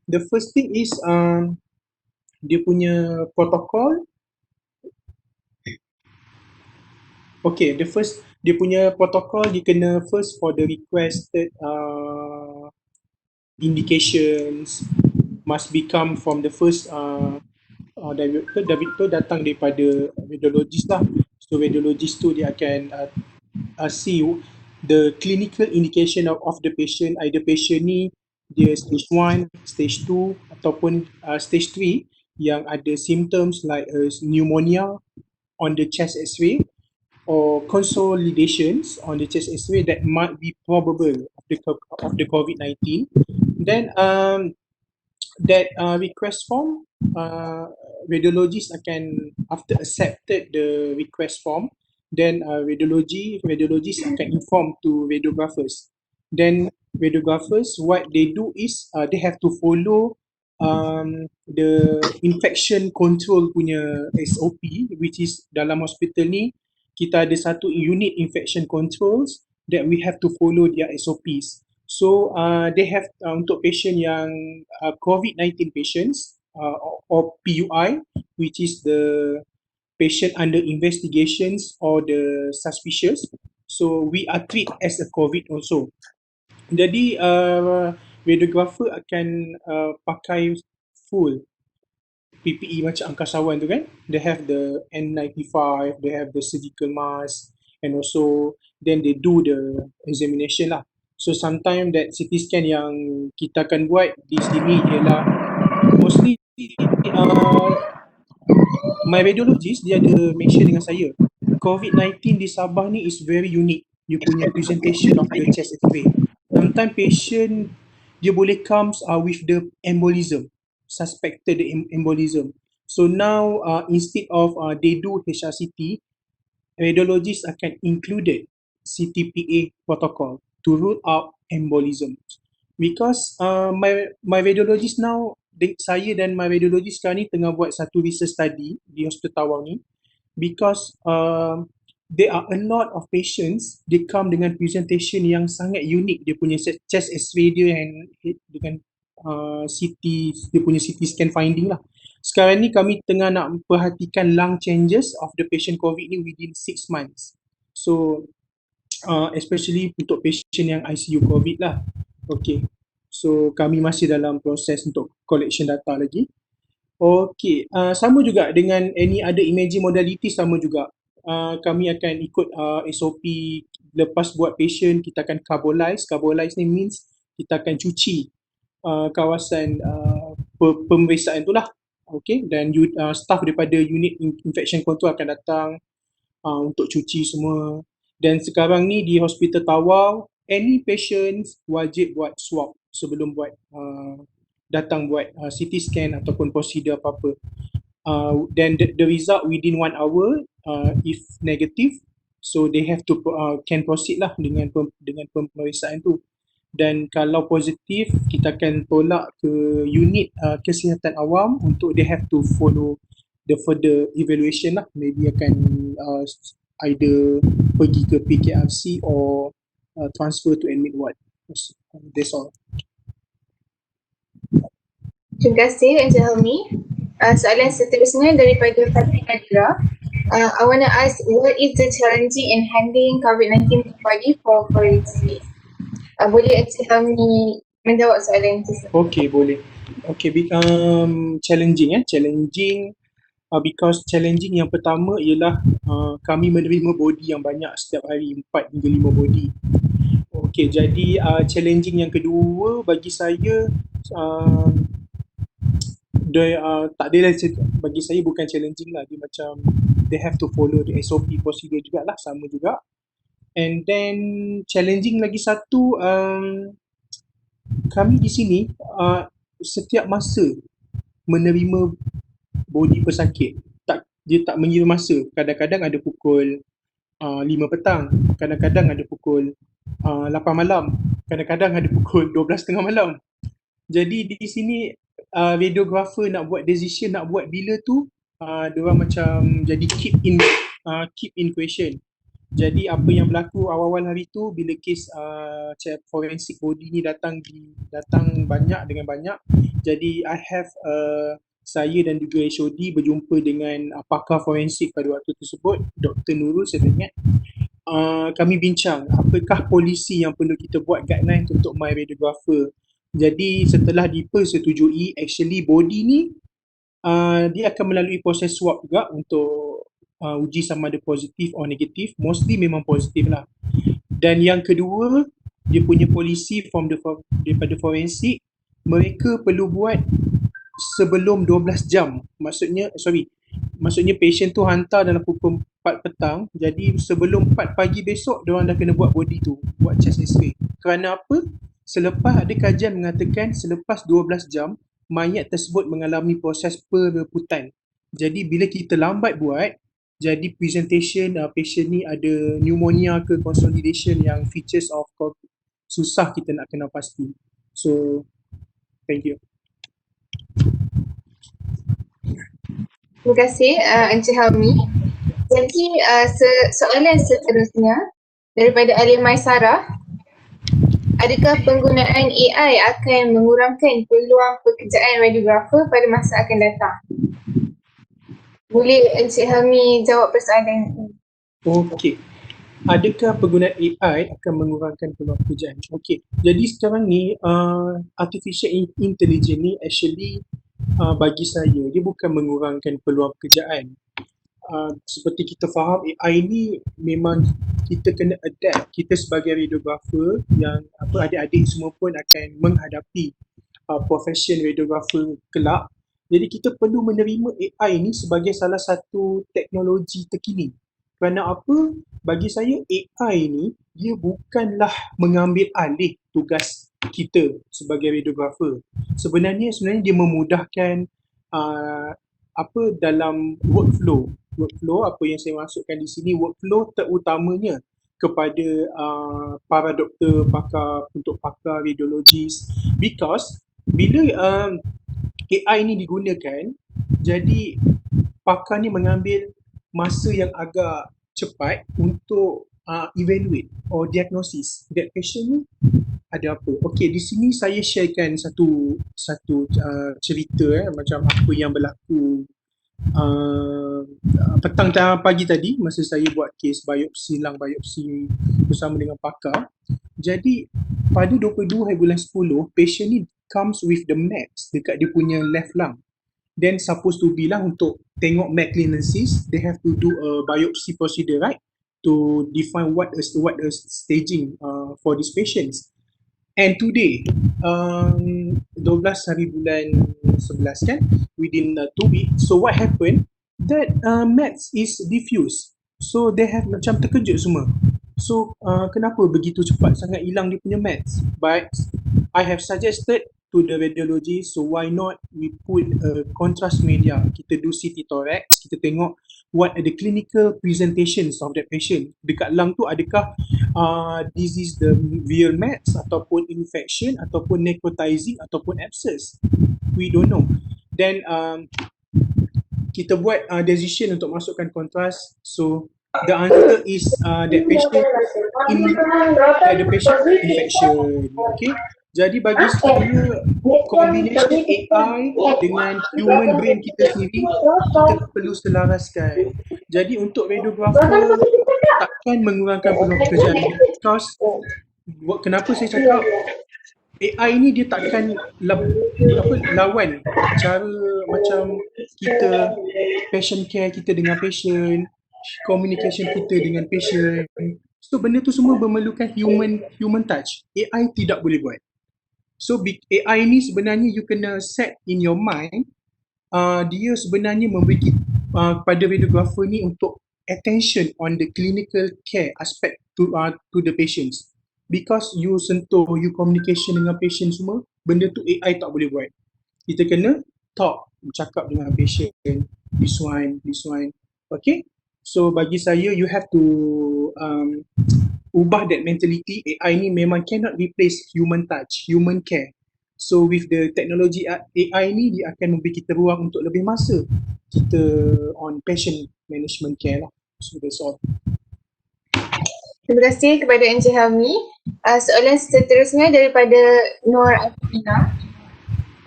the first thing is dia punya protokol. Okay, dia punya protokol dia kena first for the requested indications must become from the first David datang daripada radiologist lah. So radiologist tu dia akan see the clinical indication of the patient. Either patient ni dia stage 1, stage 2 ataupun stage 3 yang ada symptoms like pneumonia on the chest x-ray or consolidations on the chest x-ray that might be probable of the COVID-19. Then that request form, radiologist akan, after accepted the request form, then radiologists akan inform to radiographers. Then radiographers, what they do is they have to follow the infection control punya SOP, which is dalam hospital ni kita ada satu unit infection controls that we have to follow their SOPs. So they have untuk patient yang COVID-19 patients or PUI, which is the patient under investigations or the suspicious. So we are treated as a COVID also. Jadi radiographer akan pakai full PPE macam angkasawan tu kan. They have the N95, they have the surgical mask, and also then they do the examination lah. So sometimes that CT scan yang kita akan buat di sini ialah mostly my radiologist dia ada mention dengan saya, COVID-19 di Sabah ni is very unique. You punya presentation of the chest x-ray. Sometimes patient dia boleh comes with the embolism, suspected embolism. So now instead of they do HRCT, radiologists akan included CTPA protocol to rule out embolism. Because my radiologist now saya dan my radiologist sekarang ni tengah buat satu research study di Hospital Tawau ni, because there are a lot of patients, they come dengan presentation yang sangat unik. Dia punya chest x-ray dia and dengan CT, dia punya CT scan finding lah. Sekarang ni kami tengah nak perhatikan lung changes of the patient COVID ni within 6 months. So especially untuk patient yang ICU COVID lah. Okay, so kami masih dalam proses untuk collection data lagi. Okay, sama juga dengan any other imaging modality, sama juga. Kami akan ikut SOP. Lepas buat patient, kita akan carbolize. Carbolize ni means kita akan cuci kawasan pemeriksaan tu lah. Okay, dan staff daripada unit infection control akan datang untuk cuci semua. Dan sekarang ni di Hospital Tawau, any patients wajib buat swab sebelum buat datang buat CT scan ataupun prosedur apa-apa. Then the result within 1 hour, if negative, so they have to can proceed lah dengan pemeriksaan tu. Dan kalau positif, kita akan tolak ke unit kesihatan awam untuk they have to follow the further evaluation lah. Maybe akan either pergi ke PKRC or transfer to admit ward. That's all. Terima kasih Encik Helmi. Soalan seterusnya daripada Fatih Nadira. I want to ask, what is the challenging in handling COVID-19 body for forensic? Boleh Encik Helmi menjawab soalan itu? Okay, boleh. Okay, challenging because challenging yang pertama ialah kami menerima body yang banyak setiap hari, 4 hingga 5 body. Okay, jadi challenging yang kedua bagi saya, tak adalah, bagi saya bukan challenging lah, dia macam they have to follow the SOP prosedur jugalah, sama juga. And then challenging lagi satu, kami di sini setiap masa menerima body pesakit. Dia tak mengira masa. Kadang-kadang ada pukul 5 petang, kadang-kadang ada pukul 8 malam, kadang-kadang ada pukul 12.30 malam. Jadi di sini radiografer nak buat decision nak buat bila tu, diorang macam jadi keep in question. Jadi apa yang berlaku awal-awal hari tu bila kes forensic body ni datang banyak dengan banyak. Jadi I have saya dan juga HOD berjumpa dengan pakar forensik pada waktu tersebut, Dr. Nurul, saya ingat. Kami bincang apakah polisi yang perlu kita buat guideline untuk my radiographer. Jadi setelah dipersetujui, actually body ni dia akan melalui proses swab juga untuk uji sama ada positif atau negatif. Mostly memang positif lah. Dan yang kedua, dia punya polisi daripada forensik, mereka perlu buat sebelum 12 jam. Maksudnya patient tu hantar dalam pukul 4 petang, jadi sebelum 4 pagi besok diorang dah kena buat body tu, buat chest x-ray. Kerana apa? Selepas ada kajian mengatakan selepas 12 jam mayat tersebut mengalami proses perebutan. Jadi bila kita lambat buat, jadi presentation patient ni ada pneumonia ke consolidation yang features of COVID, susah kita nak kenal pasti. So thank you. Terima kasih Encik Helmi. Jadi soalan seterusnya daripada Alimai Sarah. Adakah penggunaan AI akan mengurangkan peluang pekerjaan radiografer pada masa akan datang? Boleh Encik Helmi jawab persoalan ini? Okey. Adakah penggunaan AI akan mengurangkan peluang pekerjaan? Okey. Jadi sekarang ni artificial intelligence ni actually bagi saya dia bukan mengurangkan peluang pekerjaan. Seperti kita faham, AI ni memang kita kena adapt. Kita sebagai radiografer yang adik-adik semua pun akan menghadapi profession radiografer kelak. Jadi kita perlu menerima AI ni sebagai salah satu teknologi terkini. Kerana apa? Bagi saya AI ni dia bukanlah mengambil alih tugas kita sebagai radiografer. Sebenarnya dia memudahkan dalam workflow apa yang saya masukkan di sini, workflow terutamanya kepada para doktor, pakar radiologis, because bila AI ni digunakan, jadi pakar ni mengambil masa yang agak cepat untuk evaluate or diagnosis that patient ni ada apa. Okey, di sini saya sharekan satu cerita macam apa yang berlaku petang pagi tadi masa saya buat kes silang biopsi bersama dengan pakar. Jadi pada 22 hari bulan 10, patient ni comes with the mets dekat dia punya left lung. Then supposed to be lah untuk tengok malignancies, they have to do a biopsy procedure, right? To define what is staging for these patients. And today, 12 hari bulan 11 kan, within 2 weeks. So what happened? That meds is diffuse. So they have macam terkejut semua. So kenapa begitu cepat sangat hilang dia punya meds? But I have suggested to the radiology, so why not we put a contrast media, kita do CT thorax, kita tengok what are the clinical presentations of that patient. Dekat lung tu adakah disease the real mets ataupun infection ataupun necrotizing ataupun abscess. We don't know. Then kita buat decision untuk masukkan contrast. So the answer is that patient the patient infection. Okay. Jadi bagi saya, kombinasi AI dengan human brain kita sendiri, kita perlu selaraskan. Jadi untuk radiografer, takkan mengurangkan peluang pekerjaan. Because, kenapa saya cakap, AI ni dia takkan lawan cara macam kita, patient care kita dengan patient, communication kita dengan patient. So benda tu semua memerlukan human touch. AI tidak boleh buat. So AI ni sebenarnya you kena set in your mind, dia sebenarnya memberi pada radiografer ni untuk attention on the clinical care aspect to the patients. Because you sentuh, you communication dengan patient semua, benda tu AI tak boleh buat. Kita kena bercakap dengan patient, this one. Okay? So bagi saya, you have to ubah that mentality. AI ni memang cannot replace human touch, human care. So with the technology AI ni, dia akan memberi kita ruang untuk lebih masa kita on patient management care lah. So that's all. Terima kasih kepada Encik Helmi. Soalan seterusnya daripada Nur Afina.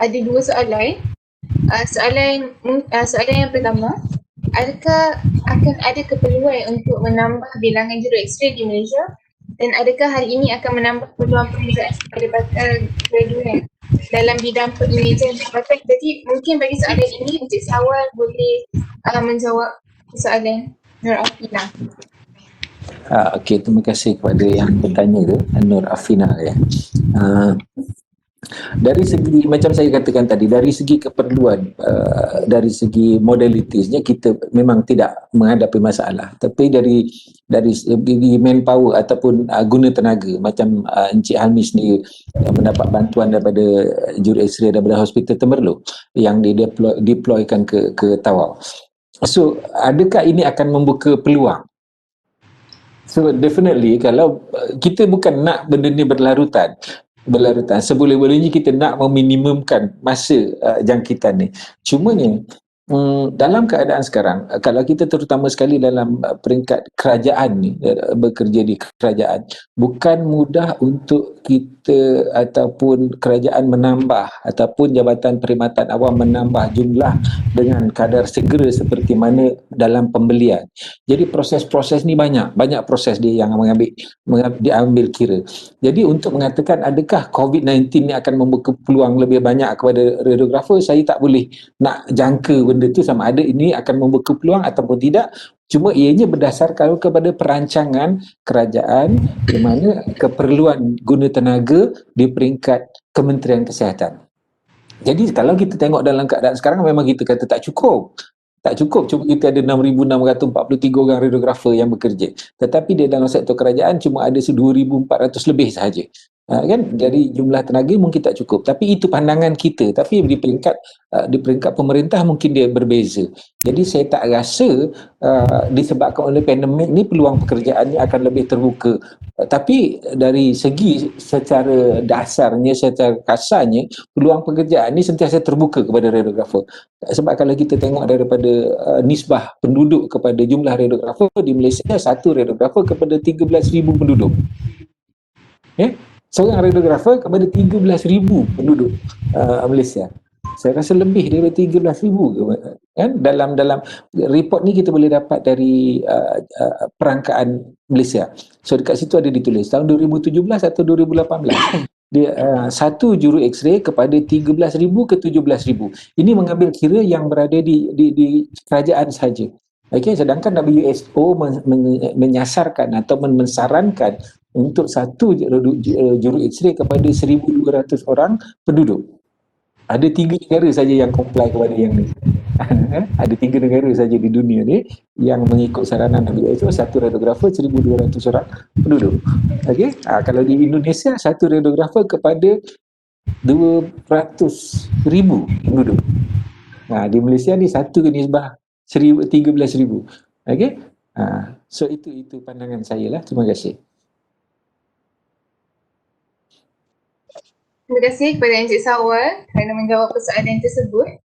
Ada 2 soalan. Soalan yang pertama, adakah akan ada keperluan untuk menambah bilangan juru X-ray di Malaysia, dan adakah hal ini akan menambah peluang pekerjaan kepada bakal graduan dalam bidang pengimejan jabatan? Jadi mungkin bagi soalan ini Encik Syawal boleh menjawab soalan Nur Afina. Okey, terima kasih kepada yang bertanya tu, Nur Afina ya. Dari segi, macam saya katakan tadi, dari segi keperluan, dari segi modalitiesnya kita memang tidak menghadapi masalah. Tapi dari segi manpower ataupun guna tenaga, macam Encik Helmi sendiri mendapat bantuan daripada juru X-ray daripada Hospital Temerloh yang deploykan ke Tawau. So adakah ini akan membuka peluang? So definitely, kalau kita bukan nak benda ni berlarutan, seboleh-bolehnya kita nak meminimumkan masa jangkitan ni. Cumanya dalam keadaan sekarang, kalau kita terutama sekali dalam peringkat kerajaan ni, bekerja di kerajaan, bukan mudah untuk kita ataupun kerajaan menambah ataupun Jabatan Perkhidmatan Awam menambah jumlah dengan kadar segera seperti mana dalam pembelian. Jadi proses-proses ni banyak proses dia yang diambil kira. Jadi untuk mengatakan adakah COVID-19 ni akan membuka peluang lebih banyak kepada radiografer, saya tak boleh nak jangka benda tu sama ada ini akan membuka peluang ataupun tidak. Cuma ianya berdasarkan kepada perancangan kerajaan di mana keperluan guna tenaga di peringkat Kementerian Kesihatan. Jadi kalau kita tengok dalam keadaan sekarang, memang kita kata tak cukup. Cuma kita ada 6,643 orang radiografer yang bekerja. Tetapi di dalam sektor kerajaan cuma ada 2,400 lebih sahaja. Kan dari jumlah tenaga mungkin tak cukup, tapi itu pandangan kita. Tapi di peringkat pemerintah mungkin dia berbeza. Jadi saya tak rasa disebabkan oleh pandemik ni peluang pekerjaan ni akan lebih terbuka. Tapi dari segi secara dasarnya, secara kasarnya, peluang pekerjaan ni sentiasa terbuka kepada radiografer. Sebab kalau kita tengok daripada nisbah penduduk kepada jumlah radiografer di Malaysia, satu radiografer kepada 13,000 penduduk. Seorang radiografer kepada 13,000 penduduk Malaysia. Saya rasa lebih daripada 13,000 kan. Dalam report ni kita boleh dapat dari perangkaan Malaysia. So dekat situ ada ditulis tahun 2017 atau 2018 dia satu juru X-ray kepada 13,000 ke 17,000. Ini mengambil kira yang berada di kerajaan saja. Okay, sedangkan WHO menyasarkan atau mensarankan untuk satu juru X-ray kepada 1,200 orang penduduk. Ada 3 negara saja yang comply kepada yang ni. Ada 3 negara saja di dunia ni yang mengikut saranan WHO, satu radiografer 1,200 orang penduduk. Okay? Kalau di Indonesia, satu radiografer kepada 200,000 penduduk. Di Malaysia ni satu nisbah 13,000. Okay? So itu pandangan saya lah. Terima kasih. Terima kasih kepada Encik Sawal kerana menjawab persoalan tersebut.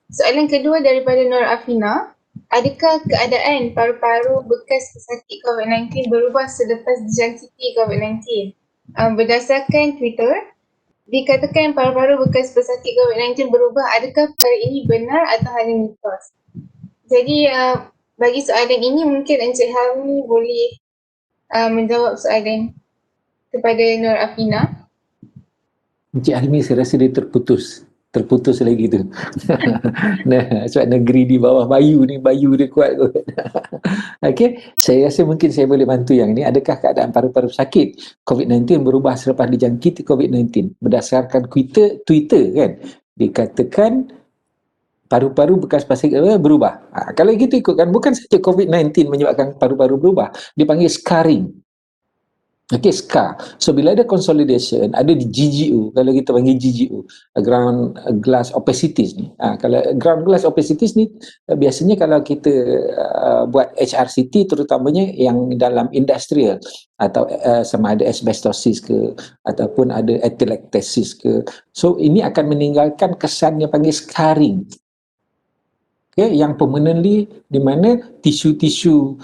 Soalan kedua daripada Nur Afina. Adakah keadaan paru-paru bekas pesakit COVID-19 berubah selepas dijangkiti COVID-19? Berdasarkan Twitter, dikatakan paru-paru bekas pesakit COVID-19 berubah. Adakah perkara ini benar atau hanya mitos? Jadi bagi soalan ini mungkin Encik Helmi boleh menjawab soalan kepada Nur Afina. Encik Helmi saya rasa dia terputus lagi tu. Sebab negeri di bawah bayu dia kuat kot. Okay, saya rasa mungkin saya boleh bantu yang ni. Adakah keadaan paru-paru sakit COVID-19 berubah selepas dijangkiti COVID-19? Berdasarkan Twitter kan, dikatakan paru-paru bekas pesakit berubah. Kalau gitu ikutkan, bukan saja COVID-19 menyebabkan paru-paru berubah, dipanggil scarring. Okay, scar. So bila ada consolidation, ada di GGO, kalau kita panggil GGO, ground glass opacities ni. Kalau ground glass opacities ni, biasanya kalau kita buat HRCT, terutamanya yang dalam industrial, atau sama ada asbestosis ke, ataupun ada atelectasis ke. So ini akan meninggalkan kesan yang panggil scarring. Okay, yang permanently, di mana tisu-tisu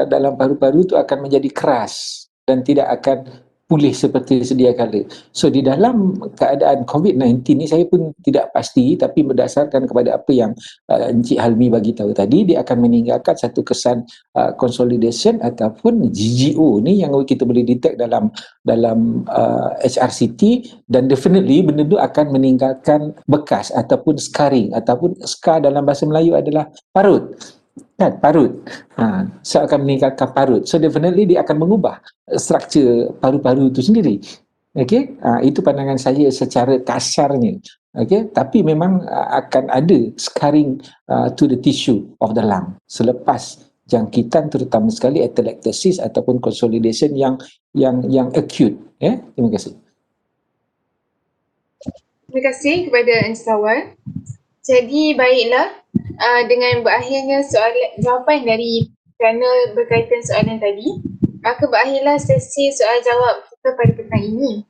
dalam paru-paru itu akan menjadi keras dan tidak akan pulih seperti sedia kala. So di dalam keadaan COVID-19 ni saya pun tidak pasti, tapi berdasarkan kepada apa yang Encik Helmi bagi tahu tadi, dia akan meninggalkan satu kesan consolidation ataupun GGO ni yang kita boleh detect dalam HRCT, dan definitely benda tu akan meninggalkan bekas ataupun scarring, ataupun scar dalam bahasa Melayu adalah parut. Kan, parut. So akan meninggalkan parut. So definitely dia akan mengubah struktur paru-paru itu sendiri. Okay, itu pandangan saya secara kasarnya. Okay, tapi memang akan ada scarring to the tissue of the lung selepas jangkitan, terutama sekali atelectasis ataupun consolidation yang acute. Terima kasih. Terima kasih kepada Encik Sawal. Jadi baiklah, dengan berakhirnya jawapan dari panel berkaitan soalan tadi, maka berakhirlah sesi soal jawab kita pada petang ini.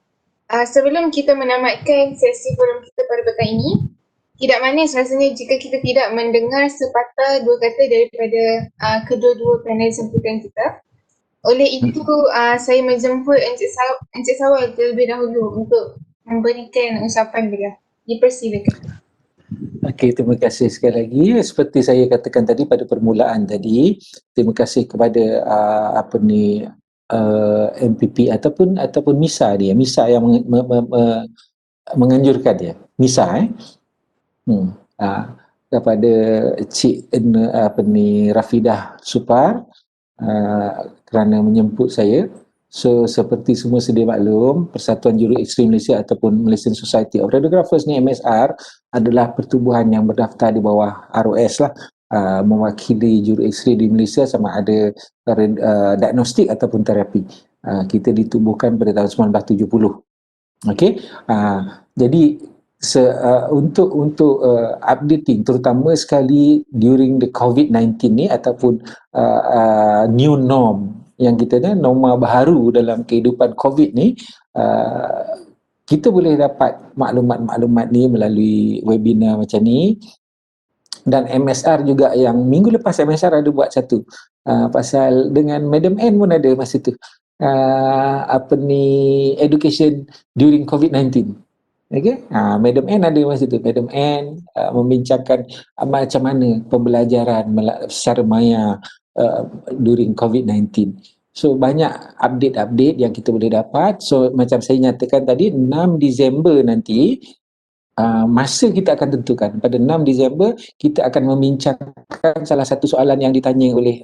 Sebelum kita menamatkan sesi forum kita pada petang ini, tidak manis rasanya jika kita tidak mendengar sepatah dua kata daripada kedua-dua panel sambutan kita. Oleh itu, saya menjemput Encik Sawal terlebih dahulu untuk memberikan ucapan beliau. Dipersilakan. Okey, terima kasih sekali lagi. Seperti saya katakan tadi pada permulaan tadi, terima kasih kepada MPP ataupun MISA dia. MISA yang menganjurkan dia. MISA kepada Cik Rafidah Supar kerana menjemput saya. So seperti semua sedia maklum, Persatuan Juru X-ray Malaysia ataupun Malaysian Society of Radiographers ni, MSR, adalah pertubuhan yang berdaftar di bawah ROS lah, mewakili juru X-ray di Malaysia sama ada diagnostik ataupun terapi. Kita ditubuhkan pada tahun 1970. Okey, jadi untuk updating terutama sekali during the COVID-19 ni ataupun new norm yang kita ni, norma baru dalam kehidupan COVID ni, kita boleh dapat maklumat-maklumat ni melalui webinar macam ni. Dan MSR juga, yang minggu lepas MSR ada buat satu pasal dengan Madam N pun ada masa tu, education during COVID-19. Okay? Madam N ada masa tu. Madam N membincangkan macam mana pembelajaran secara maya during COVID-19. So banyak update-update yang kita boleh dapat. So macam saya nyatakan tadi, 6 Disember nanti masa kita akan tentukan. Pada 6 Disember kita akan membincangkan salah satu soalan yang ditanya oleh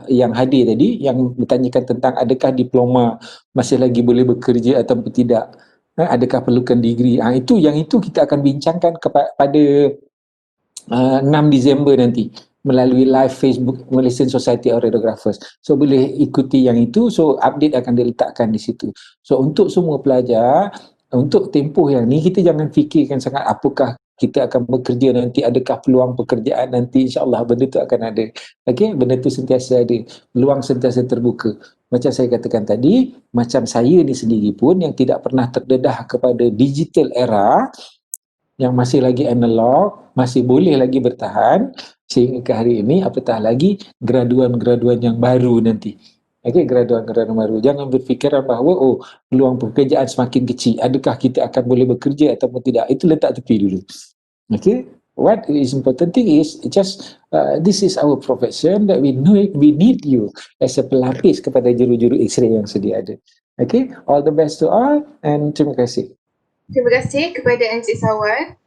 yang hadir tadi, yang bertanyakan tentang adakah diploma masih lagi boleh bekerja atau tidak, adakah perlukan degree. Itu kita akan bincangkan pada 6 Disember nanti melalui live Facebook Malaysian Society of Radiographers. So boleh ikuti yang itu. So update akan diletakkan di situ. So untuk semua pelajar, untuk tempoh yang ni, kita jangan fikirkan sangat apakah kita akan bekerja nanti, adakah peluang pekerjaan nanti. InsyaAllah benda tu akan ada. Okay? Benda tu sentiasa ada, peluang sentiasa terbuka. Macam saya katakan tadi, macam saya ni sendiri pun yang tidak pernah terdedah kepada digital era, yang masih lagi analog, masih boleh lagi bertahan sehingga ke hari ini, apatah lagi graduan-graduan yang baru nanti. Okey, graduan-graduan baru. Jangan berfikiran bahawa peluang pekerjaan semakin kecil. Adakah kita akan boleh bekerja ataupun tidak? Itu letak tepi dulu. Okey. What is important thing is just this is our profession that we need you as a pelapis kepada juru-juru X-ray yang sedia ada. Okay, all the best to all and terima kasih. Terima kasih kepada Encik Sawal.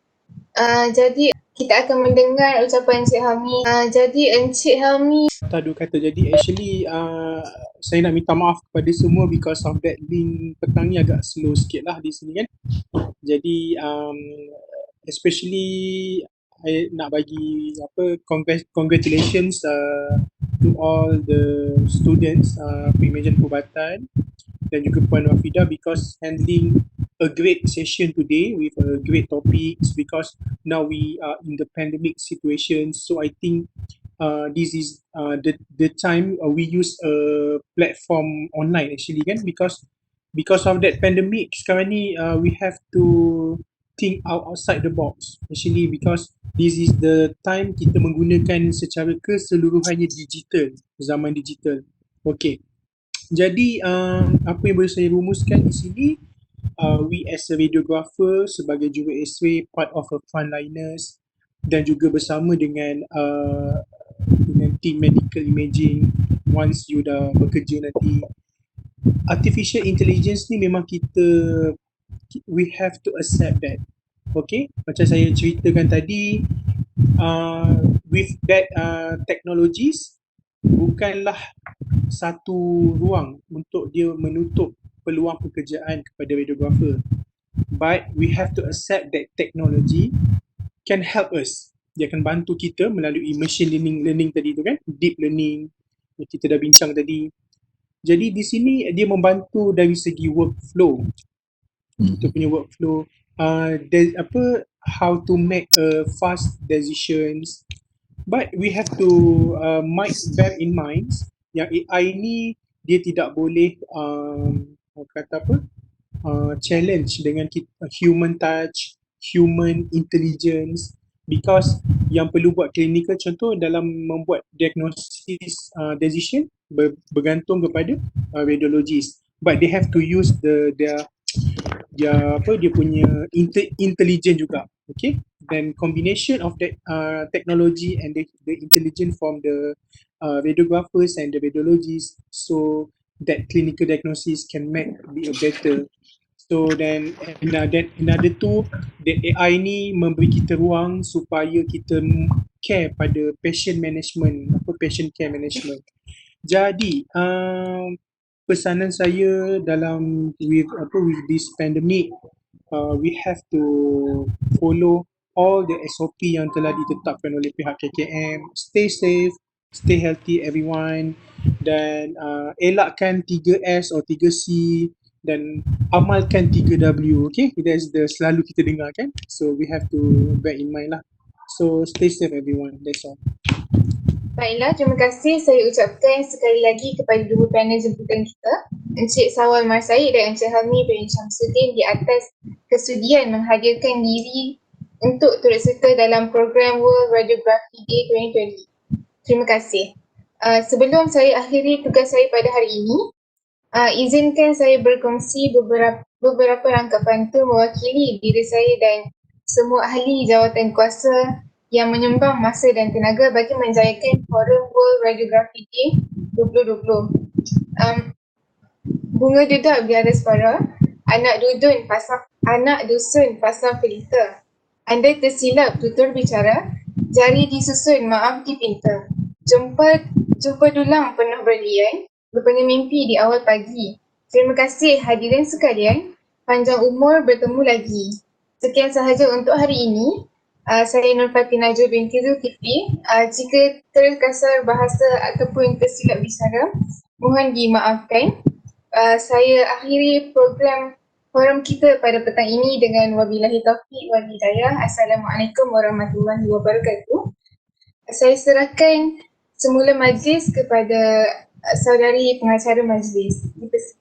Jadi kita akan mendengar ucapan Encik Helmi. Jadi Encik Helmi, tak dua kata. Jadi actually saya nak minta maaf kepada semua because of that link petang ni agak slow sikit lah di sini kan. Jadi especially I nak bagi congratulations to all the students Pengimejan Perubatan dan juga Puan Wafida because handling a great session today with a great topics, because now we are in the pandemic situation. So I think this is the time we use a platform online actually kan, because of that pandemic sekarang ni we have to think outside the box actually, because this is the time kita menggunakan secara keseluruhannya digital, zaman digital. Okay, jadi apa yang boleh saya rumuskan di sini, we as a radiographer sebagai juru X-ray, part of a frontliners dan juga bersama dengan team medical imaging, once you dah bekerja nanti, artificial intelligence ni memang we have to accept that. Okay, macam saya ceritakan tadi, with that technologies bukanlah satu ruang untuk dia menutup peluang pekerjaan kepada radiographer, but we have to accept that technology can help us. Dia akan bantu kita melalui machine learning tadi tu kan, deep learning yang kita dah bincang tadi. Jadi di sini dia membantu dari segi workflow. Kita punya workflow, how to make fast decisions. But we have to bear in mind yang AI ni dia tidak boleh challenge dengan human touch, human intelligence, because yang perlu buat clinical, contoh dalam membuat diagnosis decision bergantung kepada radiologist, but they have to use dia punya intelligence juga. Okay, then combination of that technology and the intelligence from the radiographers and the radiologists, so that clinical diagnosis can be a better. So then another two, the AI ni memberi kita ruang supaya kita care pada patient management, patient care management. Jadi pesanan saya dalam with this pandemic, we have to follow all the SOP yang telah ditetapkan oleh pihak KKM. Stay safe, stay healthy everyone, dan elakkan 3S atau 3C dan amalkan 3W, okay? That's the selalu kita dengar kan. So we have to bear in mind lah. So stay safe everyone, that's all. Baiklah, terima kasih saya ucapkan sekali lagi kepada dua panel jemputan kita, Encik Sawal Marsaid dan Encik Helmi bin Syamsuddin, di atas kesudian menghadirkan diri untuk turut serta dalam program World Radiography Day 2020. Terima kasih. Sebelum saya akhiri tugas saya pada hari ini, izinkan saya berkongsi beberapa rangkapan itu mewakili diri saya dan semua ahli jawatan kuasa yang menyumbang masa dan tenaga bagi menjayakan Forum World Radiography Day 2020. Bunga dedak di atas para, anak dusun pasang filter. Anda tersilap tutur bicara, jari disusun maaf dipinta. Jumpa dulang penuh berlian, rupanya mimpi di awal pagi. Terima kasih hadirin sekalian, panjang umur bertemu lagi. Sekian sahaja untuk hari ini. Saya Nur Fatin Najwa binti Zulkifli. Jika terkasar bahasa ataupun tersilap bicara, mohon dimaafkan. Saya akhiri program forum kita pada petang ini dengan wabillahi taufiq wal hidayah. Assalamualaikum warahmatullahi wabarakatuh. Saya serahkan semula majlis kepada saudari pengacara majlis. Terima kasih.